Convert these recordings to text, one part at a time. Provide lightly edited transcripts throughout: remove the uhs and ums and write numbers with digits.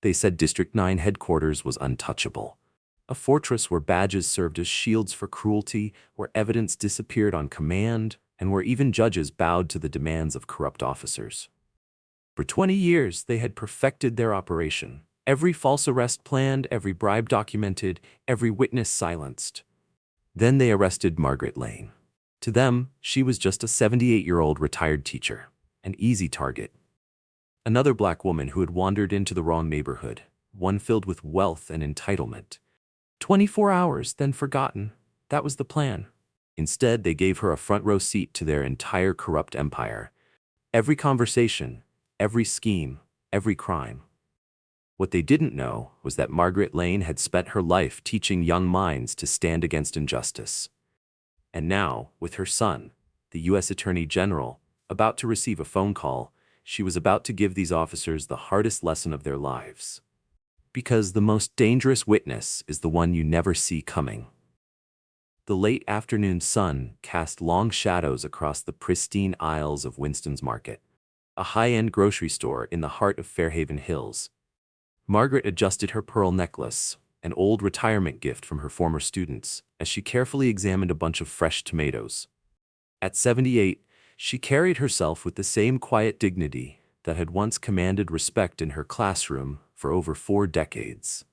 They said District 9 headquarters was untouchable. A fortress where badges served as shields for cruelty, where evidence disappeared on command, and where even judges bowed to the demands of corrupt officers. For 20 years, they had perfected their operation. Every false arrest planned, every bribe documented, every witness silenced. Then they arrested Margaret Lane. To them, she was just a 78-year-old retired teacher, an easy target. Another black woman who had wandered into the wrong neighborhood, one filled with wealth and entitlement. 24 hours, then forgotten. That was the plan. Instead, they gave her a front-row seat to their entire corrupt empire. Every conversation, every scheme, every crime. What they didn't know was that Margaret Lane had spent her life teaching young minds to stand against injustice. And now, with her son, the U.S. Attorney General, about to receive a phone call, she was about to give these officers the hardest lesson of their lives. Because the most dangerous witness is the one you never see coming. The late afternoon sun cast long shadows across the pristine aisles of Winston's Market, a high-end grocery store in the heart of Fairhaven Hills. Margaret adjusted her pearl necklace, an old retirement gift from her former students, as she carefully examined a bunch of fresh tomatoes. At 78, she carried herself with the same quiet dignity that had once commanded respect in her classroom for over 4 decades.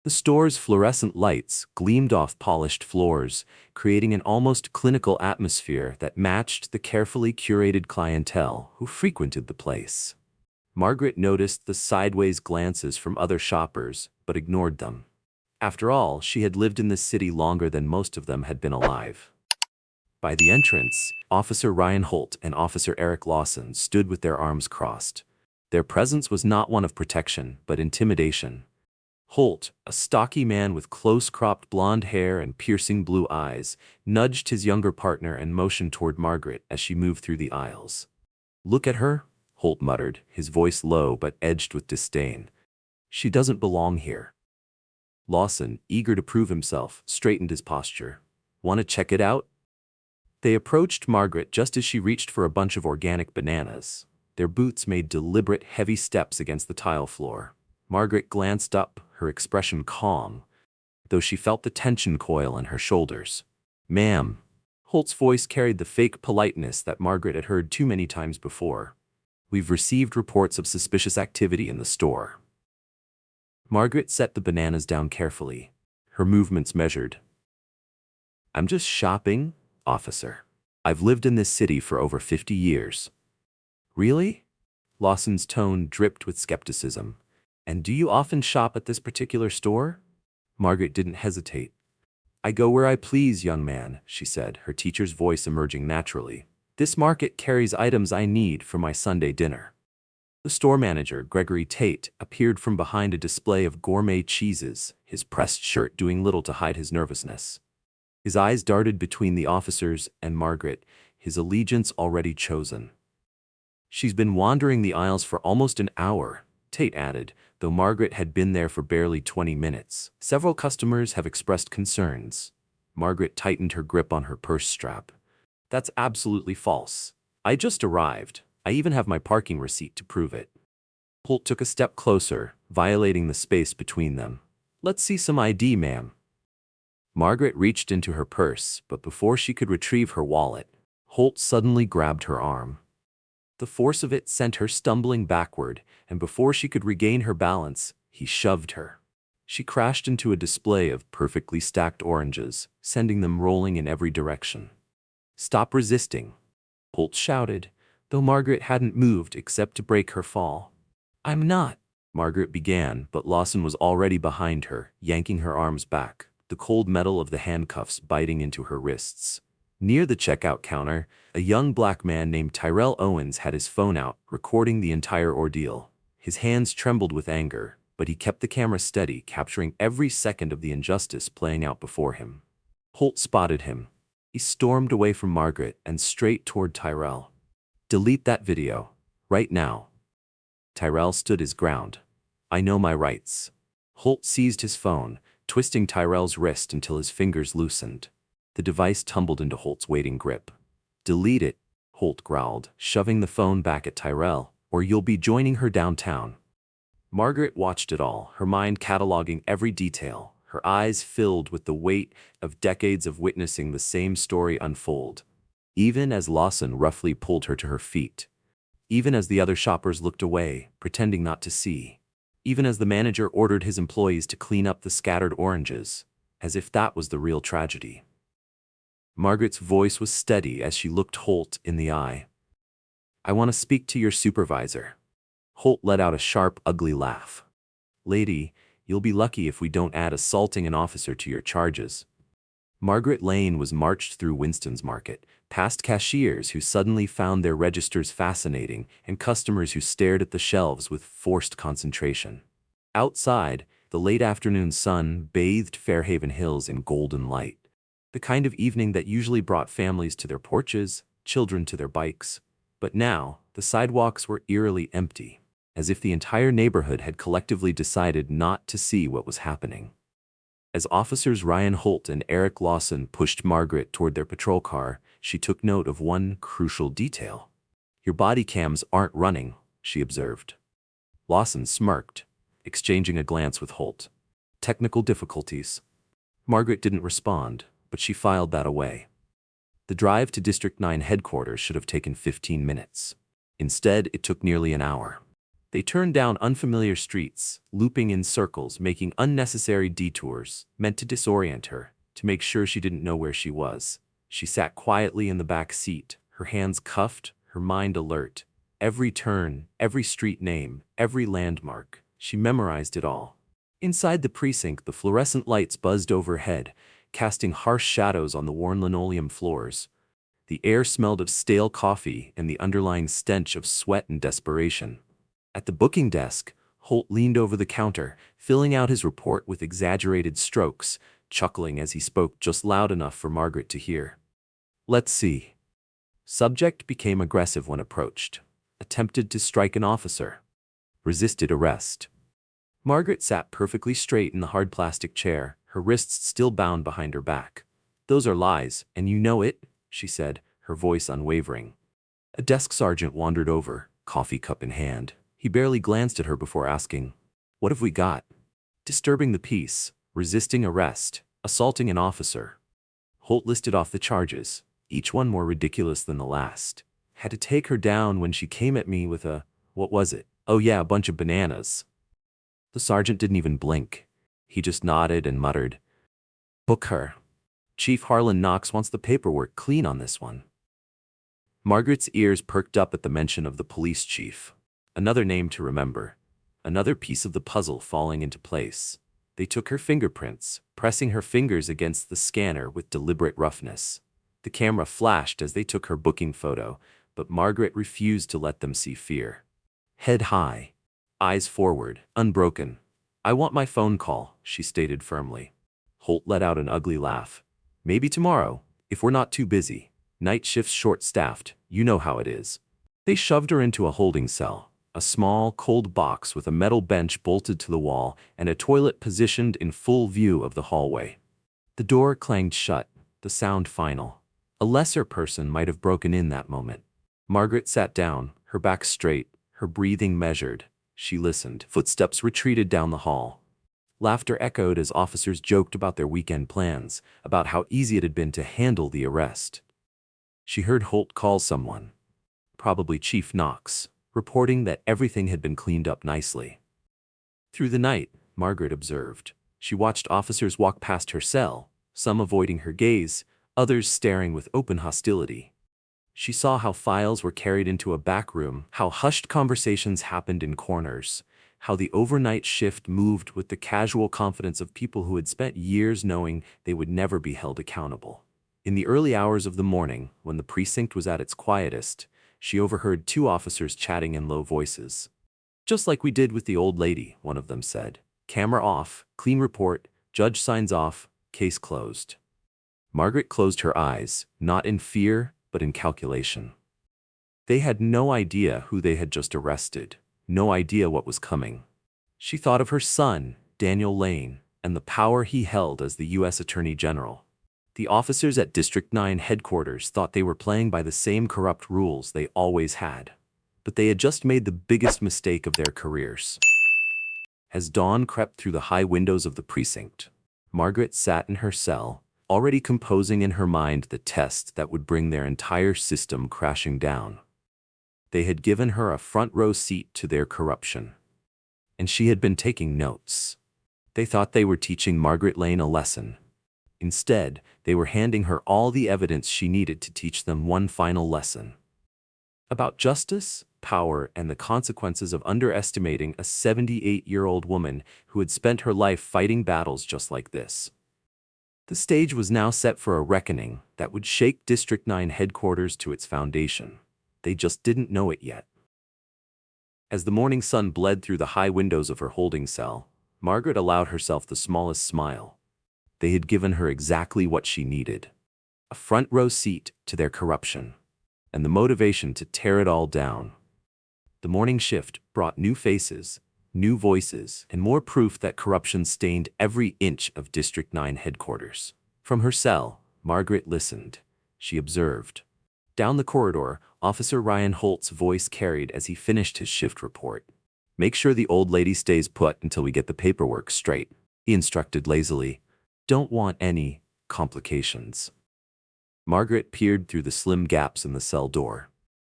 The store's fluorescent lights gleamed off polished floors, creating an almost clinical atmosphere that matched the carefully curated clientele who frequented the place. Margaret noticed the sideways glances from other shoppers, but ignored them. After all, she had lived in this city longer than most of them had been alive. By the entrance, Officer Ryan Holt and Officer Eric Lawson stood with their arms crossed. Their presence was not one of protection, but intimidation. Holt, a stocky man with close-cropped blonde hair and piercing blue eyes, nudged his younger partner and motioned toward Margaret as she moved through the aisles. "Look at her," Holt muttered, his voice low but edged with disdain. "She doesn't belong here." Lawson, eager to prove himself, straightened his posture. "Want to check it out?" They approached Margaret just as she reached for a bunch of organic bananas. Their boots made deliberate, heavy steps against the tile floor. Margaret glanced up, her expression calm, though she felt the tension coil in her shoulders. "Ma'am." Holt's voice carried the fake politeness that Margaret had heard too many times before. "We've received reports of suspicious activity in the store." Margaret set the bananas down carefully, her movements measured. "I'm just shopping, officer. I've lived in this city for over 50 years. "Really?" Lawson's tone dripped with skepticism. "And do you often shop at this particular store?" Margaret didn't hesitate. "I go where I please, young man," she said, her teacher's voice emerging naturally. "This market carries items I need for my Sunday dinner." The store manager, Gregory Tate, appeared from behind a display of gourmet cheeses, his pressed shirt doing little to hide his nervousness. His eyes darted between the officers and Margaret, his allegiance already chosen. "She's been wandering the aisles for almost an hour," Tate added, though Margaret had been there for barely 20 minutes. "Several customers have expressed concerns." Margaret tightened her grip on her purse strap. "That's absolutely false. I just arrived. I even have my parking receipt to prove it." Holt took a step closer, violating the space between them. "Let's see some ID, ma'am." Margaret reached into her purse, but before she could retrieve her wallet, Holt suddenly grabbed her arm. The force of it sent her stumbling backward, and before she could regain her balance, he shoved her. She crashed into a display of perfectly stacked oranges, sending them rolling in every direction. "Stop resisting," Holt shouted, though Margaret hadn't moved except to break her fall. "I'm not," Margaret began, but Lawson was already behind her, yanking her arms back, the cold metal of the handcuffs biting into her wrists. Near the checkout counter, a young black man named Tyrell Owens had his phone out, recording the entire ordeal. His hands trembled with anger, but he kept the camera steady, capturing every second of the injustice playing out before him. Holt spotted him. He stormed away from Margaret and straight toward Tyrell. "Delete that video. Right now." Tyrell stood his ground. "I know my rights." Holt seized his phone, twisting Tyrell's wrist until his fingers loosened. The device tumbled into Holt's waiting grip. "Delete it," Holt growled, shoving the phone back at Tyrell, "or you'll be joining her downtown." Margaret watched it all, her mind cataloging every detail, her eyes filled with the weight of decades of witnessing the same story unfold. Even as Lawson roughly pulled her to her feet, even as the other shoppers looked away, pretending not to see, even as the manager ordered his employees to clean up the scattered oranges, as if that was the real tragedy. Margaret's voice was steady as she looked Holt in the eye. "I want to speak to your supervisor." Holt let out a sharp, ugly laugh. "Lady, you'll be lucky if we don't add assaulting an officer to your charges." Margaret Lane was marched through Winston's Market, past cashiers who suddenly found their registers fascinating and customers who stared at the shelves with forced concentration. Outside, the late afternoon sun bathed Fairhaven Hills in golden light, the kind of evening that usually brought families to their porches, children to their bikes. But now, the sidewalks were eerily empty, as if the entire neighborhood had collectively decided not to see what was happening. As officers Ryan Holt and Eric Lawson pushed Margaret toward their patrol car, she took note of one crucial detail. "Your body cams aren't running," she observed. Lawson smirked, exchanging a glance with Holt. "Technical difficulties." Margaret didn't respond, but she filed that away. The drive to District 9 headquarters should have taken 15 minutes. Instead, it took nearly an hour. They turned down unfamiliar streets, looping in circles, making unnecessary detours, meant to disorient her, to make sure she didn't know where she was. She sat quietly in the back seat, her hands cuffed, her mind alert. Every turn, every street name, every landmark, she memorized it all. Inside the precinct, the fluorescent lights buzzed overhead, casting harsh shadows on the worn linoleum floors. The air smelled of stale coffee and the underlying stench of sweat and desperation. At the booking desk, Holt leaned over the counter, filling out his report with exaggerated strokes, chuckling as he spoke just loud enough for Margaret to hear. "Let's see." Subject became aggressive when approached. Attempted to strike an officer. Resisted arrest. Margaret sat perfectly straight in the hard plastic chair, her wrists still bound behind her back. "Those are lies, and you know it," she said, her voice unwavering. A desk sergeant wandered over, coffee cup in hand. He barely glanced at her before asking, "What have we got?" "Disturbing the peace, resisting arrest, assaulting an officer." Holt listed off the charges, each one more ridiculous than the last. "Had to take her down when she came at me with a, what was it? Oh yeah, a bunch of bananas." The sergeant didn't even blink. He just nodded and muttered, "Book her. Chief Harlan Knox wants the paperwork clean on this one." Margaret's ears perked up at the mention of the police chief. Another name to remember. Another piece of the puzzle falling into place. They took her fingerprints, pressing her fingers against the scanner with deliberate roughness. The camera flashed as they took her booking photo, but Margaret refused to let them see fear. Head high, eyes forward, unbroken. "I want my phone call," she stated firmly. Holt let out an ugly laugh. "Maybe tomorrow, if we're not too busy. Night shift's short-staffed, you know how it is." They shoved her into a holding cell, a small, cold box with a metal bench bolted to the wall and a toilet positioned in full view of the hallway. The door clanged shut, the sound final. A lesser person might have broken in that moment. Margaret sat down, her back straight, her breathing measured. She listened. Footsteps retreated down the hall. Laughter echoed as officers joked about their weekend plans, about how easy it had been to handle the arrest. She heard Holt call someone, probably Chief Knox, reporting that everything had been cleaned up nicely. Through the night, Margaret observed. She watched officers walk past her cell, some avoiding her gaze, others staring with open hostility. She saw how files were carried into a back room, how hushed conversations happened in corners, how the overnight shift moved with the casual confidence of people who had spent years knowing they would never be held accountable. In the early hours of the morning, when the precinct was at its quietest, she overheard two officers chatting in low voices. "Just like we did with the old lady," one of them said. "Camera off, clean report, judge signs off, case closed." Margaret closed her eyes, not in fear, but in calculation. They had no idea who they had just arrested, no idea what was coming. She thought of her son, Daniel Lane, and the power he held as the U.S. Attorney General. The officers at District 9 headquarters thought they were playing by the same corrupt rules they always had. But they had just made the biggest mistake of their careers. As dawn crept through the high windows of the precinct, Margaret sat in her cell, already composing in her mind the test that would bring their entire system crashing down. They had given her a front-row seat to their corruption, and she had been taking notes. They thought they were teaching Margaret Lane a lesson. Instead, they were handing her all the evidence she needed to teach them one final lesson. About justice, power, and the consequences of underestimating a 78-year-old woman who had spent her life fighting battles just like this. The stage was now set for a reckoning that would shake District 9 headquarters to its foundation. They just didn't know it yet. As the morning sun bled through the high windows of her holding cell, Margaret allowed herself the smallest smile. They had given her exactly what she needed: a front-row seat to their corruption, and the motivation to tear it all down. The morning shift brought new faces, new voices, and more proof that corruption stained every inch of District 9 headquarters. From her cell, Margaret listened. She observed. Down the corridor, Officer Ryan Holt's voice carried as he finished his shift report. "Make sure the old lady stays put until we get the paperwork straight," he instructed lazily. "Don't want any complications." Margaret peered through the slim gaps in the cell door.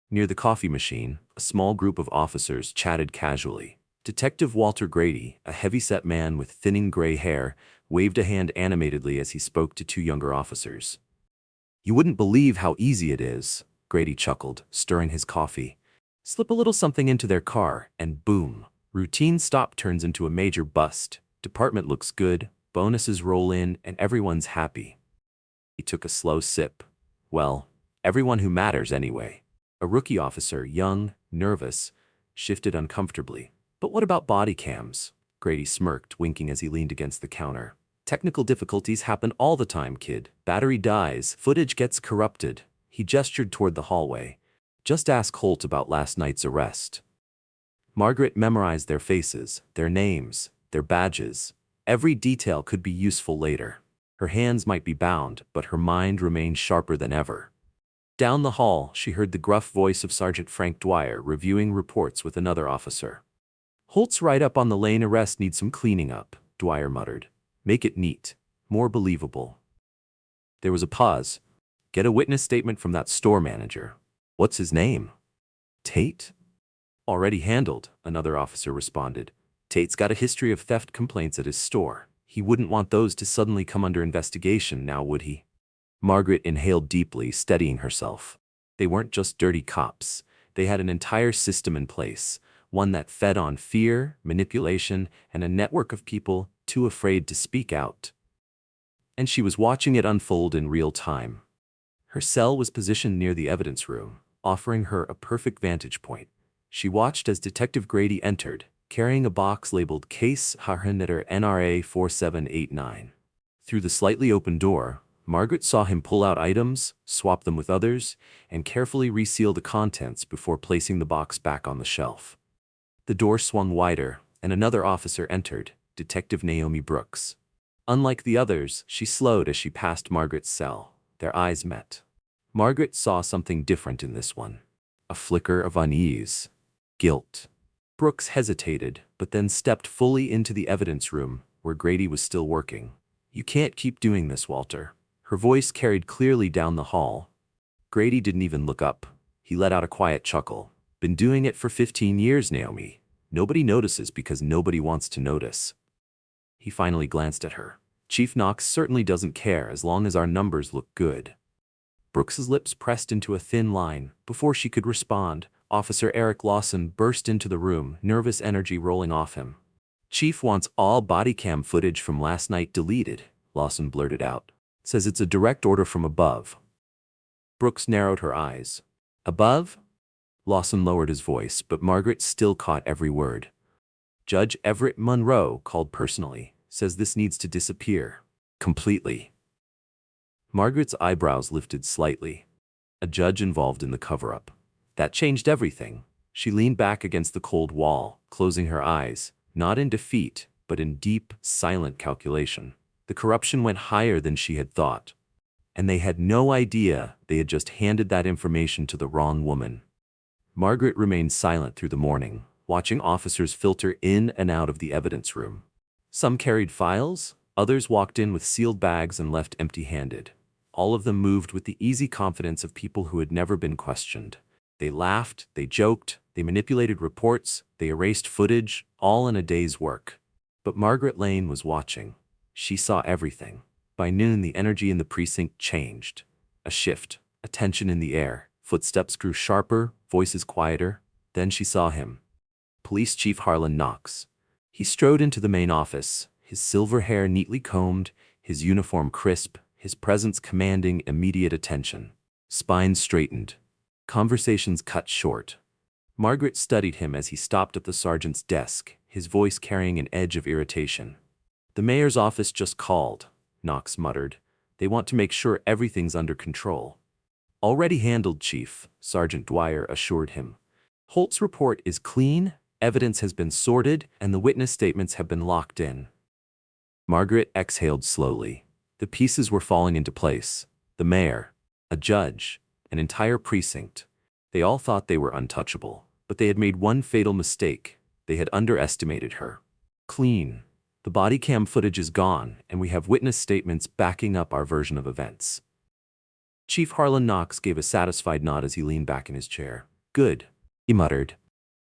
Near the coffee machine, a small group of officers chatted casually. Detective Walter Grady, a heavy-set man with thinning gray hair, waved a hand animatedly as he spoke to two younger officers. "You wouldn't believe how easy it is," Grady chuckled, stirring his coffee. "Slip a little something into their car, and boom. Routine stop turns into a major bust. Department looks good, bonuses roll in, and everyone's happy." He took a slow sip. "Well, everyone who matters anyway." A rookie officer, young, nervous, shifted uncomfortably. "But what about body cams?" Grady smirked, winking as he leaned against the counter. "Technical difficulties happen all the time, kid. Battery dies, footage gets corrupted." He gestured toward the hallway. "Just ask Holt about last night's arrest." Margaret memorized their faces, their names, their badges. Every detail could be useful later. Her hands might be bound, but her mind remained sharper than ever. Down the hall, she heard the gruff voice of Sergeant Frank Dwyer reviewing reports with another officer. "Holt's write-up on the Lane arrest needs some cleaning up," Dwyer muttered. "Make it neat, more believable." There was a pause. "Get a witness statement from that store manager." "What's his name?" "Tate?" "Already handled," another officer responded. "Tate's got a history of theft complaints at his store. He wouldn't want those to suddenly come under investigation now, would he?" Margaret inhaled deeply, steadying herself. They weren't just dirty cops. They had an entire system in place, one that fed on fear, manipulation, and a network of people too afraid to speak out. And she was watching it unfold in real time. Her cell was positioned near the evidence room, offering her a perfect vantage point. She watched as Detective Grady entered, carrying a box labeled Case Harhanetter NRA 4789. Through the slightly open door, Margaret saw him pull out items, swap them with others, and carefully reseal the contents before placing the box back on the shelf. The door swung wider, and another officer entered, Detective Naomi Brooks. Unlike the others, she slowed as she passed Margaret's cell. Their eyes met. Margaret saw something different in this one. A flicker of unease. Guilt. Brooks hesitated, but then stepped fully into the evidence room, where Grady was still working. "You can't keep doing this, Walter." Her voice carried clearly down the hall. Grady didn't even look up. He let out a quiet chuckle. "Been doing it for 15 years, Naomi. Nobody notices because nobody wants to notice." He finally glanced at her. "Chief Knox certainly doesn't care as long as our numbers look good." Brooks's lips pressed into a thin line. Before she could respond, Officer Eric Lawson burst into the room, nervous energy rolling off him. "Chief wants all body cam footage from last night deleted," Lawson blurted out. "Says it's a direct order from above." Brooks narrowed her eyes. "Above?" Lawson lowered his voice, but Margaret still caught every word. "Judge Everett Monroe called personally, says this needs to disappear. Completely." Margaret's eyebrows lifted slightly. A judge involved in the cover-up. That changed everything. She leaned back against the cold wall, closing her eyes, not in defeat, but in deep, silent calculation. The corruption went higher than she had thought. And they had no idea they had just handed that information to the wrong woman. Margaret remained silent through the morning, watching officers filter in and out of the evidence room. Some carried files, others walked in with sealed bags and left empty-handed. All of them moved with the easy confidence of people who had never been questioned. They laughed, they joked, they manipulated reports, they erased footage, all in a day's work. But Margaret Lane was watching. She saw everything. By noon, the energy in the precinct changed. A shift, a tension in the air. Footsteps grew sharper, voices quieter. Then she saw him. Police Chief Harlan Knox. He strode into the main office, his silver hair neatly combed, his uniform crisp, his presence commanding immediate attention. Spines straightened. Conversations cut short. Margaret studied him as he stopped at the sergeant's desk, his voice carrying an edge of irritation. "The mayor's office just called," Knox muttered. "They want to make sure everything's under control." "Already handled, Chief," Sergeant Dwyer assured him. "Holt's report is clean, evidence has been sorted, and the witness statements have been locked in." Margaret exhaled slowly. The pieces were falling into place. The mayor, a judge, an entire precinct. They all thought they were untouchable, but they had made one fatal mistake. They had underestimated her. Clean. The body cam footage is gone, and we have witness statements backing up our version of events. Chief Harlan Knox gave a satisfied nod as he leaned back in his chair. "Good," he muttered.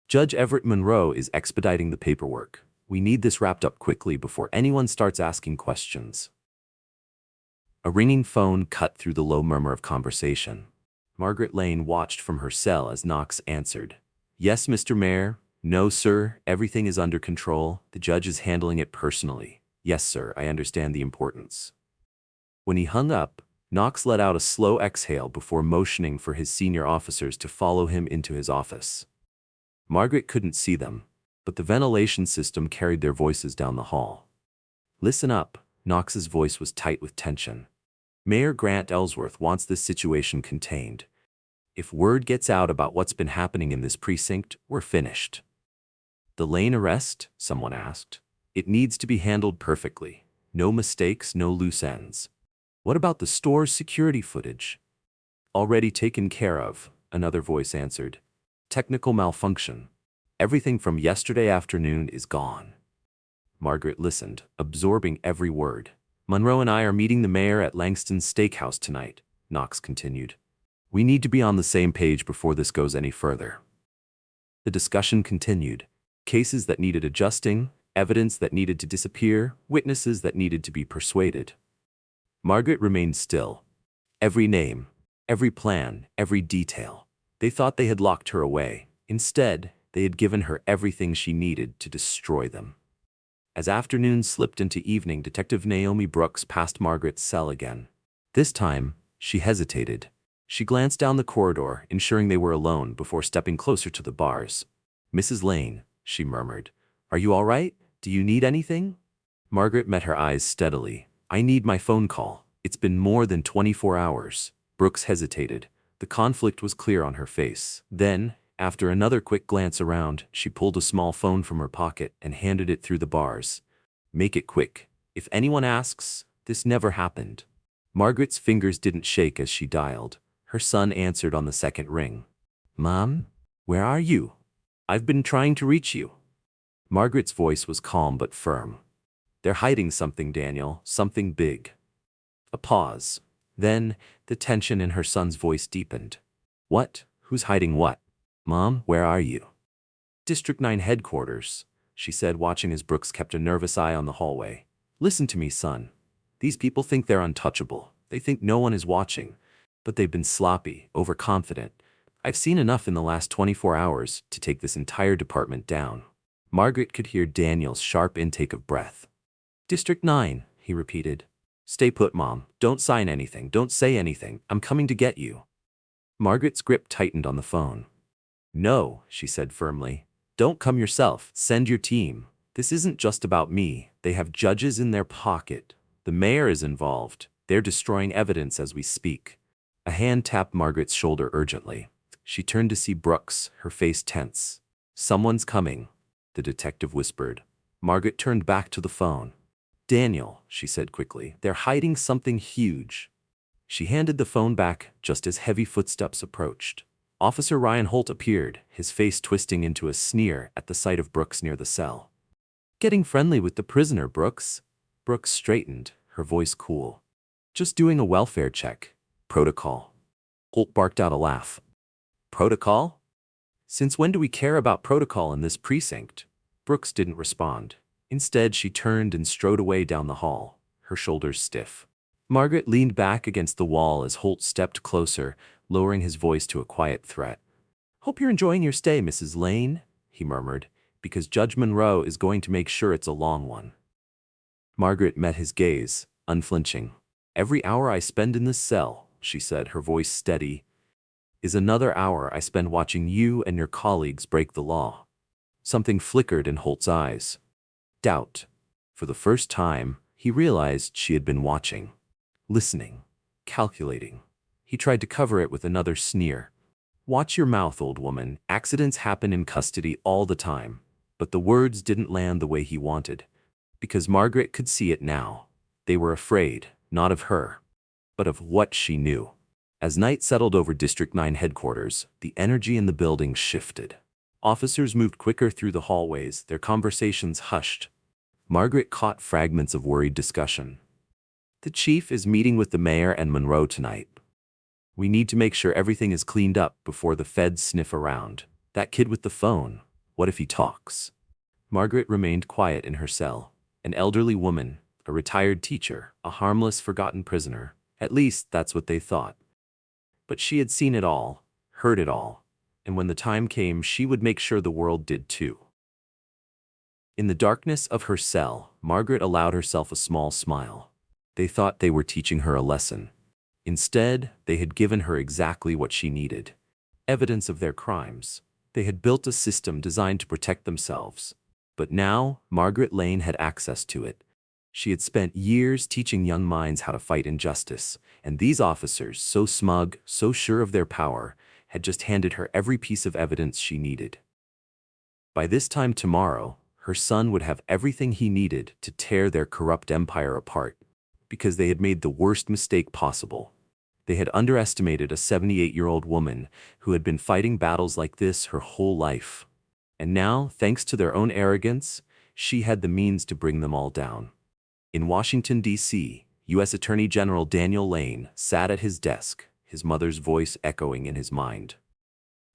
"Judge Everett Monroe is expediting the paperwork. We need this wrapped up quickly before anyone starts asking questions." A ringing phone cut through the low murmur of conversation. Margaret Lane watched from her cell as Knox answered. "Yes, Mr. Mayor. No, sir. Everything is under control. The judge is handling it personally. Yes, sir. I understand the importance." When he hung up, Knox let out a slow exhale before motioning for his senior officers to follow him into his office. Margaret couldn't see them, but the ventilation system carried their voices down the hall. "Listen up," Knox's voice was tight with tension. "Mayor Grant Ellsworth wants this situation contained. If word gets out about what's been happening in this precinct, we're finished." "The Lane arrest?" someone asked. "It needs to be handled perfectly. No mistakes, no loose ends." "What about the store's security footage?" "Already taken care of," another voice answered. "Technical malfunction. Everything from yesterday afternoon is gone." Margaret listened, absorbing every word. "Monroe and I are meeting the mayor at Langston's Steakhouse tonight," Knox continued. "We need to be on the same page before this goes any further." The discussion continued. Cases that needed adjusting, evidence that needed to disappear, witnesses that needed to be persuaded. Margaret remained still. Every name, every plan, every detail. They thought they had locked her away. Instead, they had given her everything she needed to destroy them. As afternoon slipped into evening, Detective Naomi Brooks passed Margaret's cell again. This time, she hesitated. She glanced down the corridor, ensuring they were alone before stepping closer to the bars. "Mrs. Lane," she murmured. "Are you all right? Do you need anything?" Margaret met her eyes steadily. "I need my phone call. It's been more than 24 hours. Brooks hesitated. The conflict was clear on her face. Then, after another quick glance around, she pulled a small phone from her pocket and handed it through the bars. "Make it quick. If anyone asks, this never happened." Margaret's fingers didn't shake as she dialed. Her son answered on the second ring. "Mom? Where are you? I've been trying to reach you." Margaret's voice was calm but firm. "They're hiding something, Daniel, something big." A pause. Then, the tension in her son's voice deepened. "What? Who's hiding what? Mom, where are you?" "District 9 headquarters," she said, watching as Brooks kept a nervous eye on the hallway. "Listen to me, son. These people think they're untouchable. They think no one is watching. But they've been sloppy, overconfident. I've seen enough in the last 24 hours to take this entire department down." Margaret could hear Daniel's sharp intake of breath. "District 9, he repeated. "Stay put, Mom. Don't sign anything. Don't say anything. I'm coming to get you." Margaret's grip tightened on the phone. "No," she said firmly. "Don't come yourself. Send your team. This isn't just about me. They have judges in their pocket. The mayor is involved. They're destroying evidence as we speak." A hand tapped Margaret's shoulder urgently. She turned to see Brooks, her face tense. "Someone's coming," the detective whispered. Margaret turned back to the phone. "Daniel," she said quickly, "they're hiding something huge." She handed the phone back just as heavy footsteps approached. Officer Ryan Holt appeared, his face twisting into a sneer at the sight of Brooks near the cell. "Getting friendly with the prisoner, Brooks." Brooks straightened, her voice cool. "Just doing a welfare check. Protocol." Holt barked out a laugh. "Protocol? Since when do we care about protocol in this precinct?" Brooks didn't respond. Instead, she turned and strode away down the hall, her shoulders stiff. Margaret leaned back against the wall as Holt stepped closer, lowering his voice to a quiet threat. "Hope you're enjoying your stay, Mrs. Lane," he murmured, "because Judge Monroe is going to make sure it's a long one." Margaret met his gaze, unflinching. "Every hour I spend in this cell," she said, her voice steady, "is another hour I spend watching you and your colleagues break the law." Something flickered in Holt's eyes. Doubt. For the first time, he realized she had been watching, listening, calculating. He tried to cover it with another sneer. "Watch your mouth, old woman. Accidents happen in custody all the time." But the words didn't land the way he wanted, because Margaret could see it now. They were afraid, not of her, but of what she knew. As night settled over District 9 headquarters, the energy in the building shifted. Officers moved quicker through the hallways, their conversations hushed. Margaret caught fragments of worried discussion. "The chief is meeting with the mayor and Monroe tonight. We need to make sure everything is cleaned up before the feds sniff around. That kid with the phone, what if he talks?" Margaret remained quiet in her cell. An elderly woman, a retired teacher, a harmless, forgotten prisoner. At least that's what they thought. But she had seen it all, heard it all, and when the time came, she would make sure the world did too. In the darkness of her cell, Margaret allowed herself a small smile. They thought they were teaching her a lesson. Instead, they had given her exactly what she needed: evidence of their crimes. They had built a system designed to protect themselves. But now, Margaret Lane had access to it. She had spent years teaching young minds how to fight injustice, and these officers, so smug, so sure of their power, had just handed her every piece of evidence she needed. By this time tomorrow, her son would have everything he needed to tear their corrupt empire apart, because they had made the worst mistake possible. They had underestimated a 78-year-old woman who had been fighting battles like this her whole life. And now, thanks to their own arrogance, she had the means to bring them all down. In Washington, D.C., U.S. Attorney General Daniel Lane sat at his desk, his mother's voice echoing in his mind.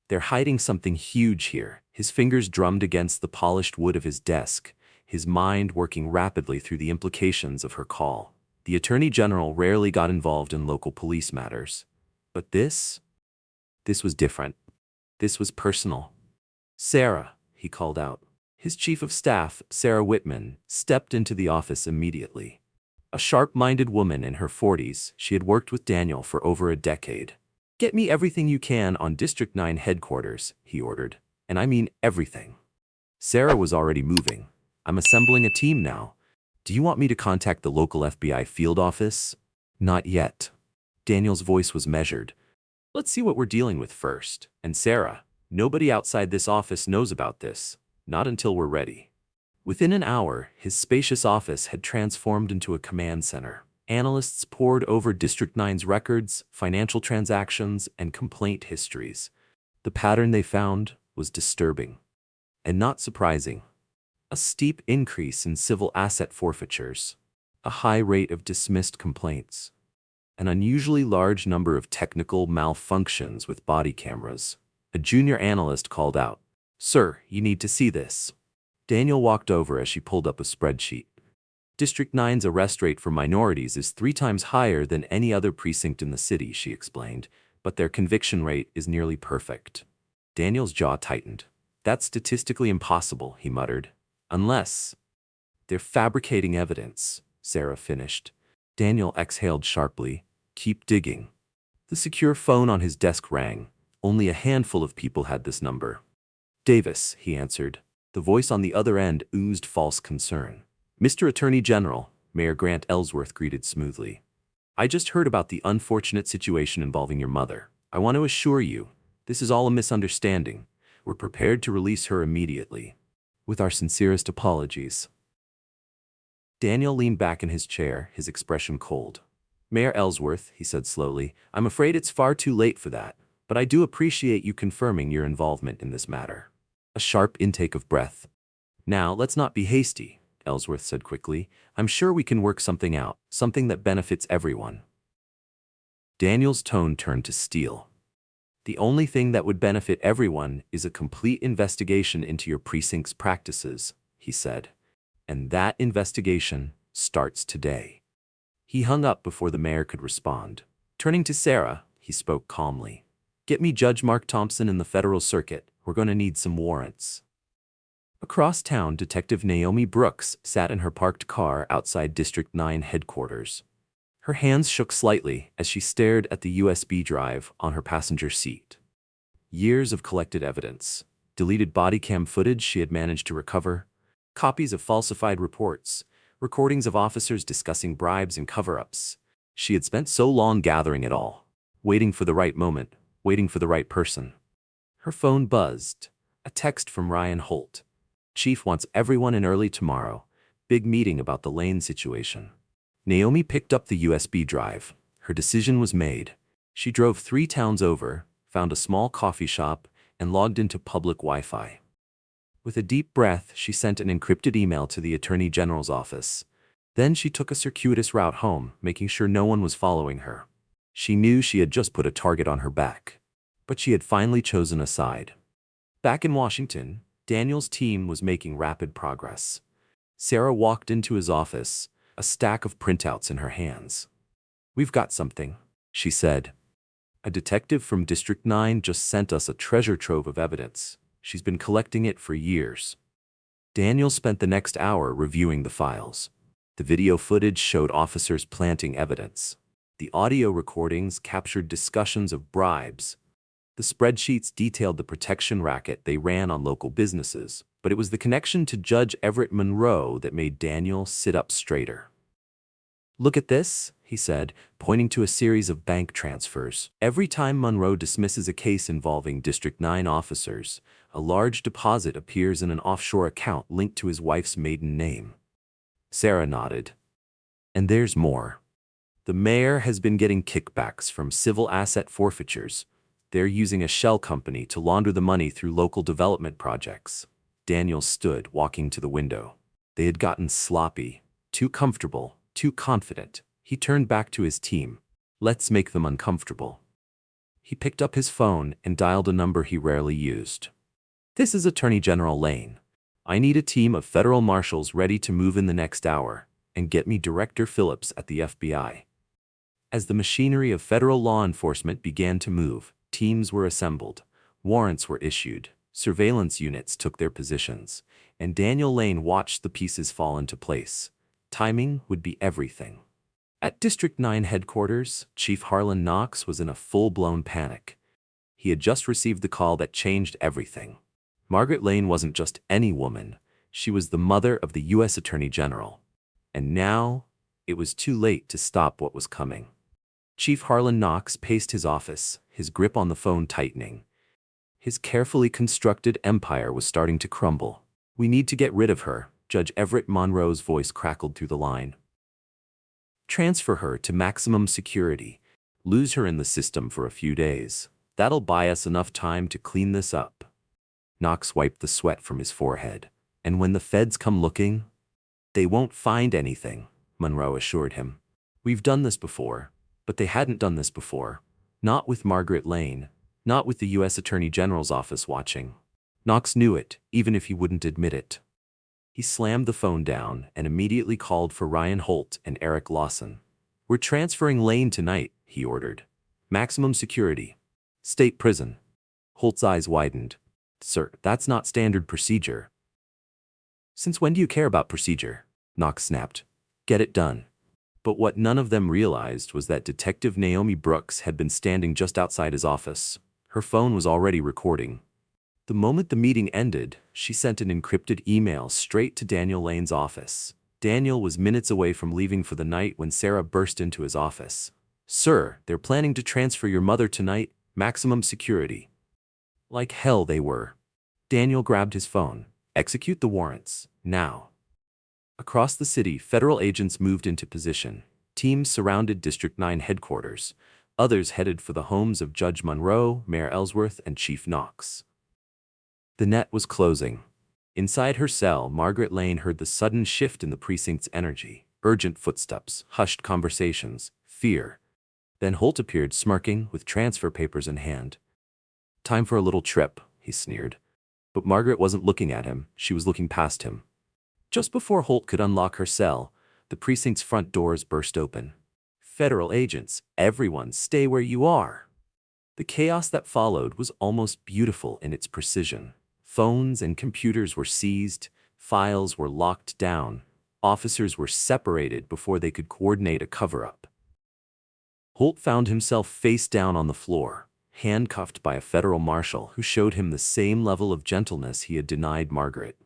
"They're hiding something huge here." His fingers drummed against the polished wood of his desk, his mind working rapidly through the implications of her call. The Attorney General rarely got involved in local police matters. But this was different. This was personal. "Sarah," he called out. His chief of staff, Sarah Whitman, stepped into the office immediately. A sharp-minded woman in her 40s, she had worked with Daniel for over a decade. "Get me everything you can on District 9 headquarters," he ordered. "And I mean everything." Sarah was already moving. "I'm assembling a team now. Do you want me to contact the local FBI field office?" "Not yet." Daniel's voice was measured. "Let's see what we're dealing with first. And Sarah, nobody outside this office knows about this. Not until we're ready." Within an hour, his spacious office had transformed into a command center. Analysts pored over District 9's records, financial transactions, and complaint histories. The pattern they found was disturbing. And not surprising. A steep increase in civil asset forfeitures. A high rate of dismissed complaints. An unusually large number of technical malfunctions with body cameras. A junior analyst called out, "Sir, you need to see this." Daniel walked over as she pulled up a spreadsheet. "District 9's arrest rate for minorities is 3 times higher than any other precinct in the city," she explained, "but their conviction rate is nearly perfect." Daniel's jaw tightened. "That's statistically impossible," he muttered. "Unless they're fabricating evidence," Sarah finished. Daniel exhaled sharply. "Keep digging." The secure phone on his desk rang. Only a handful of people had this number. "Davis," he answered. The voice on the other end oozed false concern. "Mr. Attorney General," Mayor Grant Ellsworth greeted smoothly. "I just heard about the unfortunate situation involving your mother. I want to assure you, this is all a misunderstanding. We're prepared to release her immediately. With our sincerest apologies." Daniel leaned back in his chair, his expression cold. "Mayor Ellsworth," he said slowly, "I'm afraid it's far too late for that. but I do appreciate you confirming your involvement in this matter. A sharp intake of breath. Now, let's not be hasty, Ellsworth said quickly. I'm sure we can work something out, something that benefits everyone. Daniel's tone turned to steel. The only thing that would benefit everyone is a complete investigation into your precinct's practices, he said. And that investigation starts today. He hung up before the mayor could respond. Turning to Sarah, he spoke calmly. Get me Judge Mark Thompson in the federal circuit. We're going to need some warrants. Across town, Detective Naomi Brooks sat in her parked car outside District 9 headquarters. Her hands shook slightly as she stared at the USB drive on her passenger seat. Years of collected evidence, deleted body cam footage she had managed to recover, copies of falsified reports, recordings of officers discussing bribes and cover-ups. She had spent so long gathering it all, waiting for the right moment, waiting for the right person. Her phone buzzed. A text from Ryan Holt. Chief wants everyone in early tomorrow. Big meeting about the Lane situation. Naomi picked up the USB drive. Her decision was made. She drove 3 towns over, found a small coffee shop, and logged into public Wi-Fi. With a deep breath, she sent an encrypted email to the Attorney General's office. Then she took a circuitous route home, making sure no one was following her. She knew she had just put a target on her back. But she had finally chosen a side. Back in Washington, Daniel's team was making rapid progress. Sarah walked into his office, a stack of printouts in her hands. We've got something, she said. A detective from District 9 just sent us a treasure trove of evidence. She's been collecting it for years. Daniel spent the next hour reviewing the files. The video footage showed officers planting evidence. The audio recordings captured discussions of bribes. The spreadsheets detailed the protection racket they ran on local businesses, but it was the connection to Judge Everett Monroe that made Daniel sit up straighter. Look at this, he said, pointing to a series of bank transfers. Every time Monroe dismisses a case involving District 9 officers, a large deposit appears in an offshore account linked to his wife's maiden name. Sarah nodded. And there's more. The mayor has been getting kickbacks from civil asset forfeitures. They're using a shell company to launder the money through local development projects. Daniel stood, walking to the window. They had gotten sloppy, too comfortable, too confident. He turned back to his team. Let's make them uncomfortable. He picked up his phone and dialed a number he rarely used. This is Attorney General Lane. I need a team of federal marshals ready to move in the next hour, and get me Director Phillips at the FBI. As the machinery of federal law enforcement began to move, teams were assembled, warrants were issued, surveillance units took their positions, and Daniel Lane watched the pieces fall into place. Timing would be everything. At District 9 headquarters, Chief Harlan Knox was in a full-blown panic. He had just received the call that changed everything. Margaret Lane wasn't just any woman. She was the mother of the U.S. Attorney General. And now, it was too late to stop what was coming. Chief Harlan Knox paced his office, his grip on the phone tightening. His carefully constructed empire was starting to crumble. We need to get rid of her, Judge Everett Monroe's voice crackled through the line. Transfer her to maximum security. Lose her in the system for a few days. That'll buy us enough time to clean this up. Knox wiped the sweat from his forehead. And when the feds come looking, they won't find anything, Monroe assured him. We've done this before, but they hadn't done this before. Not with Margaret Lane, not with the U.S. Attorney General's office watching. Knox knew it, even if he wouldn't admit it. He slammed the phone down and immediately called for Ryan Holt and Eric Lawson. We're transferring Lane tonight, he ordered. Maximum security. State prison. Holt's eyes widened. Sir, that's not standard procedure. Since when do you care about procedure? Knox snapped. Get it done. But what none of them realized was that Detective Naomi Brooks had been standing just outside his office. Her phone was already recording. The moment the meeting ended, she sent an encrypted email straight to Daniel Lane's office. Daniel was minutes away from leaving for the night when Sarah burst into his office. Sir, they're planning to transfer your mother tonight, maximum security. Like hell they were. Daniel grabbed his phone. Execute the warrants, now. Across the city, federal agents moved into position. Teams surrounded District 9 headquarters. Others headed for the homes of Judge Monroe, Mayor Ellsworth, and Chief Knox. The net was closing. Inside her cell, Margaret Lane heard the sudden shift in the precinct's energy. Urgent footsteps, hushed conversations, fear. Then Holt appeared, smirking, with transfer papers in hand. "Time for a little trip," he sneered. But Margaret wasn't looking at him, she was looking past him. Just before Holt could unlock her cell, the precinct's front doors burst open. "Federal agents, everyone stay where you are." The chaos that followed was almost beautiful in its precision. Phones and computers were seized, files were locked down, officers were separated before they could coordinate a cover-up. Holt found himself face down on the floor, handcuffed by a federal marshal who showed him the same level of gentleness he had denied Margaret.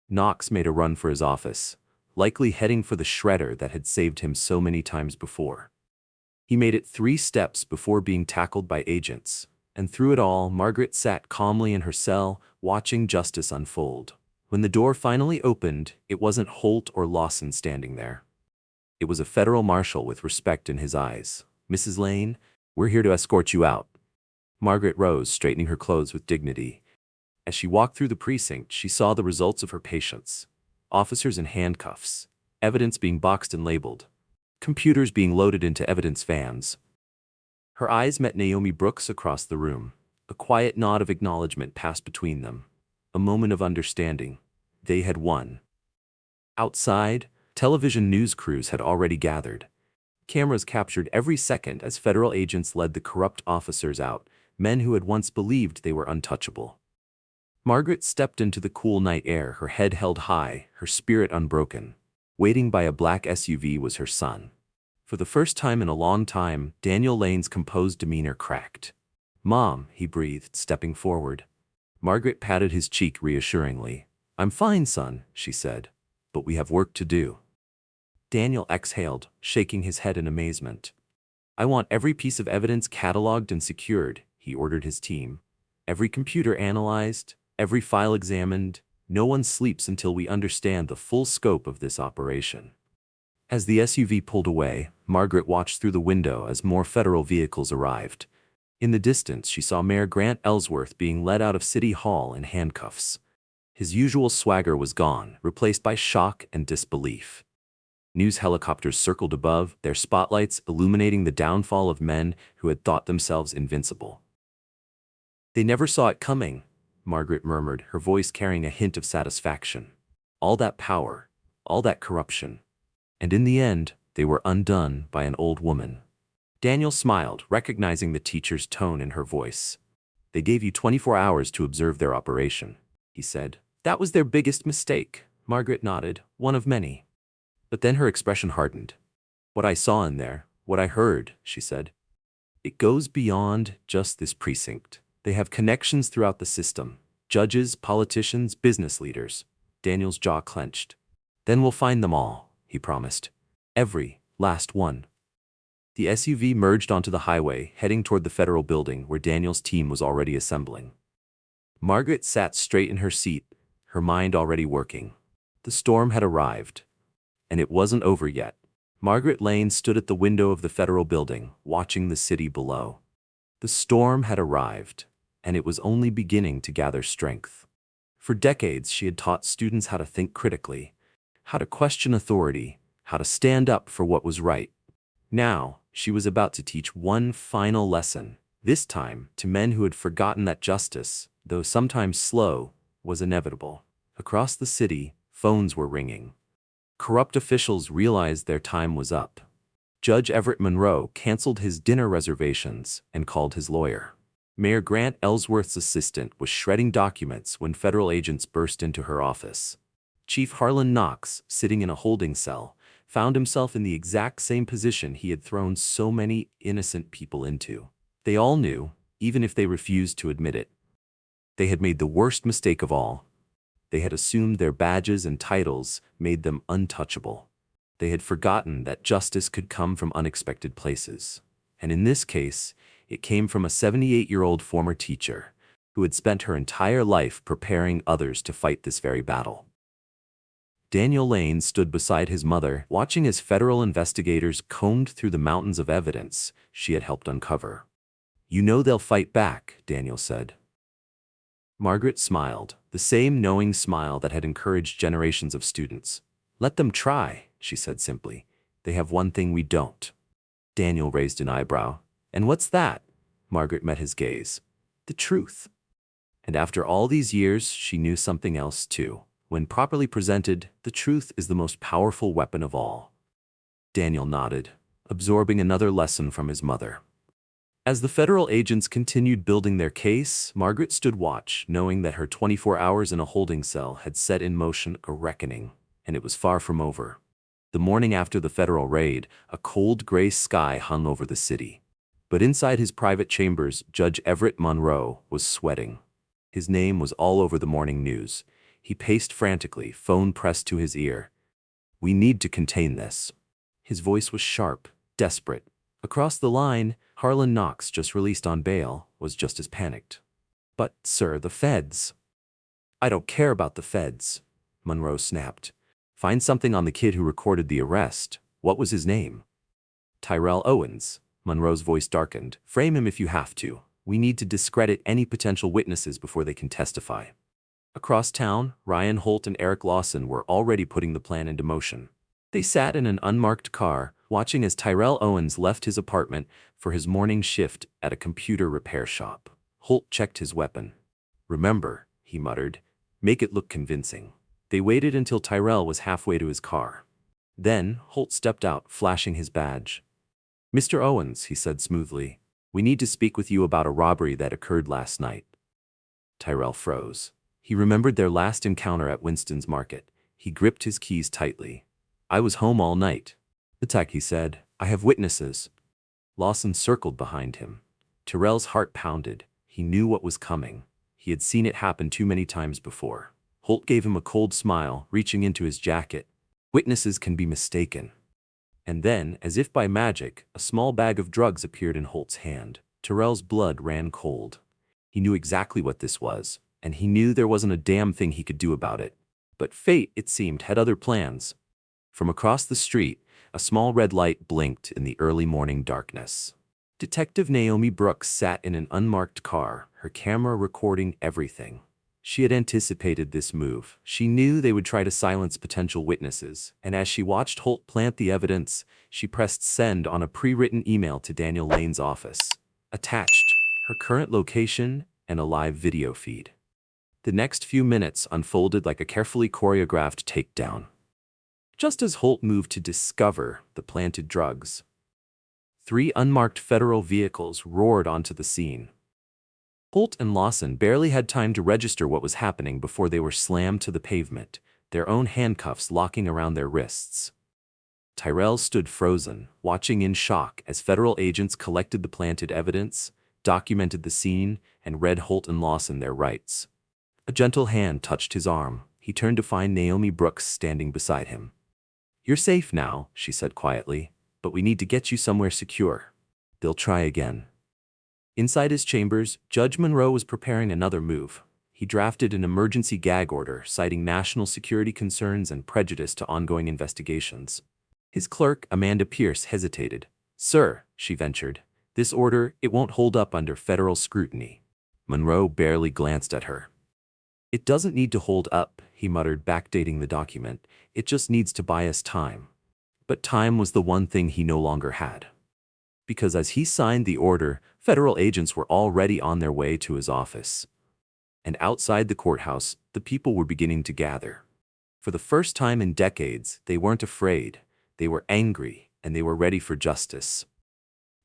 Knox made a run for his office, likely heading for the shredder that had saved him so many times before. He made it 3 steps before being tackled by agents, and through it all, Margaret sat calmly in her cell, watching justice unfold. When the door finally opened, it wasn't Holt or Lawson standing there. It was a federal marshal with respect in his eyes. "Mrs. Lane, we're here to escort you out." Margaret rose, straightening her clothes with dignity. As she walked through the precinct, she saw the results of her patience. Officers in handcuffs, evidence being boxed and labeled, computers being loaded into evidence vans. Her eyes met Naomi Brooks across the room. A quiet nod of acknowledgement passed between them. A moment of understanding. They had won. Outside, television news crews had already gathered. Cameras captured every second as federal agents led the corrupt officers out, men who had once believed they were untouchable. Margaret stepped into the cool night air, her head held high, her spirit unbroken. Waiting by a black SUV was her son. For the first time in a long time, Daniel Lane's composed demeanor cracked. "Mom," he breathed, stepping forward. Margaret patted his cheek reassuringly. "I'm fine, son," she said, "but we have work to do." Daniel exhaled, shaking his head in amazement. "I want every piece of evidence cataloged and secured," he ordered his team. "Every computer analyzed, every file examined. No one sleeps until we understand the full scope of this operation." As the SUV pulled away, Margaret watched through the window as more federal vehicles arrived. In the distance, she saw Mayor Grant Ellsworth being led out of City Hall in handcuffs. His usual swagger was gone, replaced by shock and disbelief. News helicopters circled above, their spotlights illuminating the downfall of men who had thought themselves invincible. "They never saw it coming," Margaret murmured, her voice carrying a hint of satisfaction. "All that power, all that corruption. And in the end, they were undone by an old woman." Daniel smiled, recognizing the teacher's tone in her voice. "They gave you 24 hours to observe their operation," he said. "That was their biggest mistake," Margaret nodded, "one of many." But then her expression hardened. "What I saw in there, what I heard," she said, "it goes beyond just this precinct. They have connections throughout the system. Judges, politicians, business leaders." Daniel's jaw clenched. "Then we'll find them all," he promised. "Every last one." The SUV merged onto the highway, heading toward the federal building where Daniel's team was already assembling. Margaret sat straight in her seat, her mind already working. The storm had arrived. And it wasn't over yet. Margaret Lane stood at the window of the federal building, watching the city below. The storm had arrived, and it was only beginning to gather strength. For decades, she had taught students how to think critically, how to question authority, how to stand up for what was right. Now, she was about to teach one final lesson, this time to men who had forgotten that justice, though sometimes slow, was inevitable. Across the city, phones were ringing. Corrupt officials realized their time was up. Judge Everett Monroe canceled his dinner reservations and called his lawyer. Mayor Grant Ellsworth's assistant was shredding documents when federal agents burst into her office. Chief Harlan Knox, sitting in a holding cell, found himself in the exact same position he had thrown so many innocent people into. They all knew, even if they refused to admit it. They had made the worst mistake of all. They had assumed their badges and titles made them untouchable. They had forgotten that justice could come from unexpected places. And in this case, it came from a 78-year-old former teacher who had spent her entire life preparing others to fight this very battle. Daniel Lane stood beside his mother, watching as federal investigators combed through the mountains of evidence she had helped uncover. "You know they'll fight back," Daniel said. Margaret smiled, the same knowing smile that had encouraged generations of students. "Let them try," she said simply. "They have one thing we don't." Daniel raised an eyebrow. "And what's that?" Margaret met his gaze. "The truth." And after all these years, she knew something else too. When properly presented, the truth is the most powerful weapon of all. Daniel nodded, absorbing another lesson from his mother. As the federal agents continued building their case, Margaret stood watch, knowing that her 24 hours in a holding cell had set in motion a reckoning, and it was far from over. The morning after the federal raid, a cold gray sky hung over the city. But inside his private chambers, Judge Everett Monroe was sweating. His name was all over the morning news. He paced frantically, phone pressed to his ear. "We need to contain this." His voice was sharp, desperate. Across the line, Harlan Knox, just released on bail, was just as panicked. "But, sir, the feds." "I don't care about the feds," Monroe snapped. "Find something on the kid who recorded the arrest. What was his name?" "Tyrell Owens." Monroe's voice darkened. "Frame him if you have to. We need to discredit any potential witnesses before they can testify." Across town, Ryan Holt and Eric Lawson were already putting the plan into motion. They sat in an unmarked car, watching as Tyrell Owens left his apartment for his morning shift at a computer repair shop. Holt checked his weapon. "Remember," he muttered, "make it look convincing." They waited until Tyrell was halfway to his car. Then, Holt stepped out, flashing his badge. "Mr. Owens," he said smoothly, "we need to speak with you about a robbery that occurred last night." Tyrell froze. He remembered their last encounter at Winston's Market. He gripped his keys tightly. "I was home all night." "Attack," he said. "I have witnesses." Lawson circled behind him. Tyrell's heart pounded. He knew what was coming. He had seen it happen too many times before. Holt gave him a cold smile, reaching into his jacket. "Witnesses can be mistaken." And then, as if by magic, a small bag of drugs appeared in Holt's hand. Tyrell's blood ran cold. He knew exactly what this was, and he knew there wasn't a damn thing he could do about it. But fate, it seemed, had other plans. From across the street, a small red light blinked in the early morning darkness. Detective Naomi Brooks sat in an unmarked car, her camera recording everything. She had anticipated this move. She knew they would try to silence potential witnesses, and as she watched Holt plant the evidence, she pressed send on a pre-written email to Daniel Lane's office. Attached, her current location and a live video feed. The next few minutes unfolded like a carefully choreographed takedown. Just as Holt moved to discover the planted drugs, 3 unmarked federal vehicles roared onto the scene. Holt and Lawson barely had time to register what was happening before they were slammed to the pavement, their own handcuffs locking around their wrists. Tyrell stood frozen, watching in shock as federal agents collected the planted evidence, documented the scene, and read Holt and Lawson their rights. A gentle hand touched his arm. He turned to find Naomi Brooks standing beside him. "You're safe now," she said quietly, "but we need to get you somewhere secure." "They'll try again." Inside his chambers, Judge Monroe was preparing another move. He drafted an emergency gag order citing national security concerns and prejudice to ongoing investigations. His clerk, Amanda Pierce, hesitated. "Sir," she ventured, "this order, it won't hold up under federal scrutiny." Monroe barely glanced at her. "It doesn't need to hold up," he muttered, backdating the document. "It just needs to buy us time." But time was the one thing he no longer had. Because as he signed the order, federal agents were already on their way to his office. And outside the courthouse, the people were beginning to gather. For the first time in decades, they weren't afraid. They were angry, and they were ready for justice.